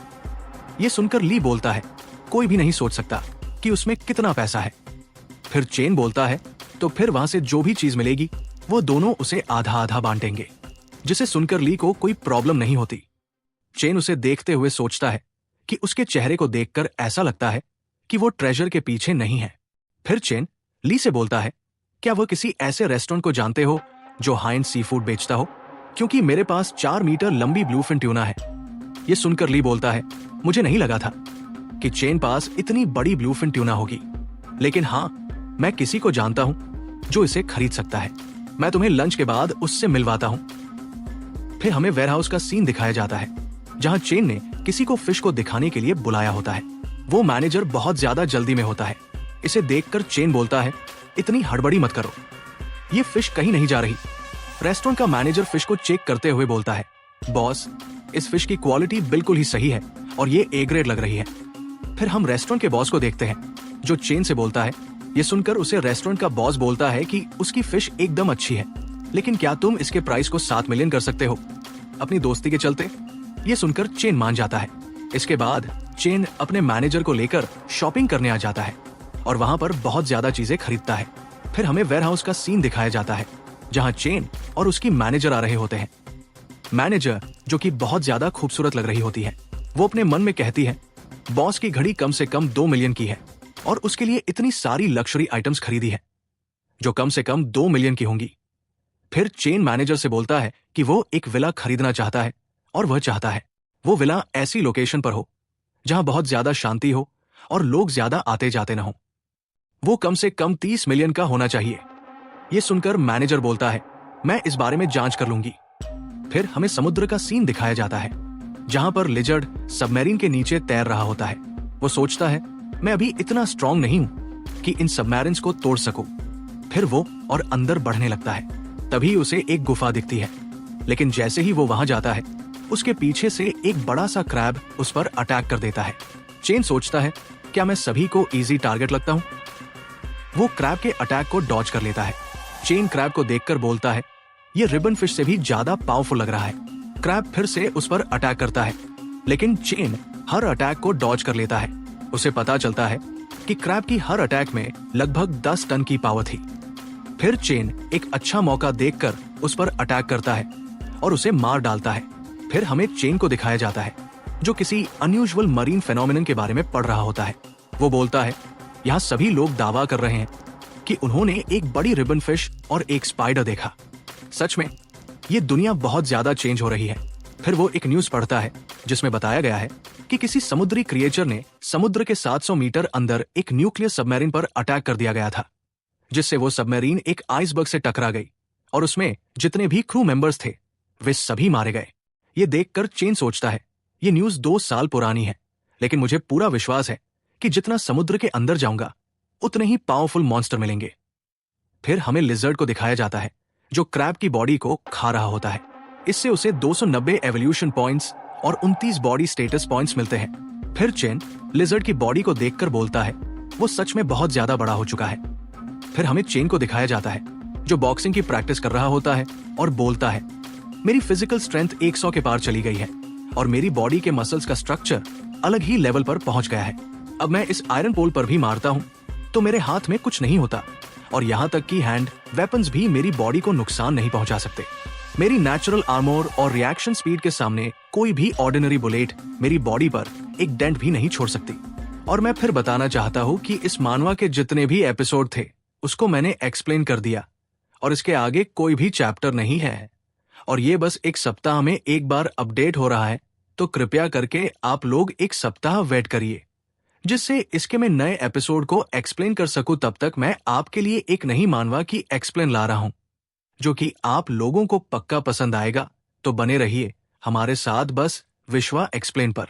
ये सुनकर ली बोलता है, कोई भी नहीं सोच सकता कि उसमें कितना पैसा है। फिर चेन बोलता है, तो फिर वहां से जो भी चीज मिलेगी वो दोनों उसे आधा आधा बांटेंगे, जिसे सुनकर ली को कोई प्रॉब्लम नहीं होती। चेन उसे देखते हुए सोचता है कि उसके चेहरे को देखकर ऐसा लगता है कि वो ट्रेजर के पीछे नहीं है। फिर चेन ली से बोलता है, क्या वह किसी ऐसे रेस्टोरेंट को जानते हो जो हाई एंड सी फूड बेचता हो? क्योंकि मेरे पास 4 मीटर लंबी ब्लूफिन ट्यूना है। ये सुनकर ली बोलता है, मुझे नहीं लगा था कि चेन पास इतनी बड़ी ब्लूफिन ट्यूना होगी, लेकिन हाँ, मैं किसी को जानता हूं जो इसे खरीद सकता है। मैं तुम्हें लंच के बाद उससे मिलवाता हूं। फिर हमें वेयरहाउस का सीन दिखाया जाता है जहां चेन ने किसी को फिश को दिखाने के लिए बुलाया होता है। वो मैनेजर बहुत ज्यादा जल्दी में होता है। इसे देखकर चेन बोलता है, इतनी हड़बड़ी मत करो, ये फिश कहीं नहीं जा रही। रेस्टोरेंट का मैनेजर फिश को चेक करते हुए बोलता है, बॉस, इस फिश की क्वालिटी बिल्कुल ही सही है और ये ए ग्रेड लग रही है। फिर हम रेस्टोरेंट के बॉस को देखते हैं जो चेन से बोलता है। ये सुनकर उसे रेस्टोरेंट का बॉस बोलता है कि उसकी फिश एकदम अच्छी है, लेकिन क्या तुम इसके प्राइस को 7 मिलियन कर सकते हो अपनी दोस्ती के चलते? ये सुनकर चेन मान जाता है। इसके बाद चेन अपने मैनेजर को लेकर शॉपिंग करने आ जाता है और वहां पर बहुत ज्यादा चीजें खरीदता है। फिर हमें वेयरहाउस का सीन दिखाया जाता है जहां चेन और उसकी मैनेजर आ रहे होते हैं। मैनेजर, जो कि बहुत ज्यादा खूबसूरत लग रही होती है, वो अपने मन में कहती है, बॉस की घड़ी कम से कम 2 मिलियन की है और उसके लिए इतनी सारी लग्जरी आइटम्स खरीदी है जो कम से कम 2 मिलियन की होंगी। फिर चेन मैनेजर से बोलता है कि वो एक विला खरीदना चाहता है और वह चाहता है वो विला ऐसी लोकेशन पर हो जहां बहुत ज्यादा शांति हो और लोग ज्यादा आते जाते न हो। वो कम से कम 30 मिलियन का होना चाहिए। ये सुनकर मैनेजर बोलता है, मैं इस बारे में जांच कर लूंगी। फिर हमें समुद्र का सीन दिखाया जाता है जहां पर लिजर्ड सबमरीन के नीचे तैर रहा होता है। वो सोचता है, मैं अभी इतना स्ट्रांग नहीं हूं कि इन सबमरीन्स को तोड़ सकूं। फिर वो और अंदर बढ़ने लगता है। तभी उसे एक गुफा दिखती है, लेकिन जैसे ही वो वहां जाता है उसके पीछे से एक बड़ा सा क्रैब उस पर अटैक कर देता है। चेन सोचता है, क्या मैं सभी को इजी टारगेट लगता हूं? वो क्रैब के अटैक को डॉज कर लेता है। चेन क्रैब को देखकर बोलता है, ये रिबन फिश से भी ज्यादा पावरफुल लग रहा है। क्रैब फिर से उस पर अटैक करता है, लेकिन चेन हर अटैक को डॉज कर लेता है। उसे पता चलता है कि क्रैब की हर अटैक में लगभग 10 टन की पावर थी। फिर चेन एक अच्छा मौका देखकर उस पर अटैक करता है और उसे मार डालता है। फिर हमें चेन को दिखाया जाता है जो किसी अनयूजुअल मरीन फेनोमेनन के बारे में पढ़ रहा होता है। वो बोलता है, यहाँ सभी लोग दावा कर रहे हैं कि उन्होंने एक बड़ी रिबन फिश और एक स्पाइडर देखा। सच में ये दुनिया बहुत ज्यादा चेंज हो रही है। फिर वो एक न्यूज पढ़ता है जिसमें बताया गया है कि किसी समुद्री क्रिएचर ने समुद्र के 700 मीटर अंदर एक न्यूक्लियर सबमरीन पर अटैक कर दिया गया था, जिससे वो सबमरीन एक आइसबर्ग से टकरा गई और उसमें जितने भी क्रू मेंबर्स थे वे सभी मारे गए। ये देखकर चेन सोचता है, ये न्यूज 2 साल पुरानी है, लेकिन मुझे पूरा विश्वास है कि जितना समुद्र के अंदर जाऊंगा उतने ही पावरफुल मॉन्स्टर मिलेंगे। फिर हमें लिजर्ड को दिखाया जाता है जो क्रैब की बॉडी को खा रहा होता है। इससे उसे 290 एवोल्यूशन पॉइंट्स और 29 बॉडी स्टेटस पॉइंट्स मिलते हैं। फिर चेन लिजर्ड की बॉडी को देखकर बोलता है, वो सच में बहुत ज्यादा बड़ा हो चुका है। फिर हमें चेन को दिखाया जाता है जो बॉक्सिंग की प्रैक्टिस कर रहा होता है और बोलता है, मेरी फिजिकल स्ट्रेंथ 100 के पार चली गई है और मेरी बॉडी के मसल्स का स्ट्रक्चर अलग ही लेवल पर पहुंच गया है। अब मैं इस आयरन पोल पर भी मारता हूं तो मेरे हाथ में कुछ नहीं होता और यहाँ तक कि हैंड वेपन्स भी मेरी बॉडी को नुकसान नहीं पहुंचा सकते। मेरी नेचुरल आर्मोर और रिएक्शन स्पीड के सामने कोई भी ऑर्डिनरी बुलेट मेरी बॉडी पर एक डेंट भी नहीं छोड़ सकती। और मैं फिर बताना चाहता हूँ कि इस मानवा के जितने भी एपिसोड थे उसको मैंने एक्सप्लेन कर दिया और इसके आगे कोई भी चैप्टर नहीं है और ये बस एक सप्ताह में एक बार अपडेट हो रहा है, तो कृपया करके आप लोग एक सप्ताह वेट करिए जिससे इसके मैं नए एपिसोड को एक्सप्लेन कर सकूं। तब तक मैं आपके लिए एक नई मानवा की एक्सप्लेन ला रहा हूं जो कि आप लोगों को पक्का पसंद आएगा। तो बने रहिए हमारे साथ बस विश्वा एक्सप्लेन पर।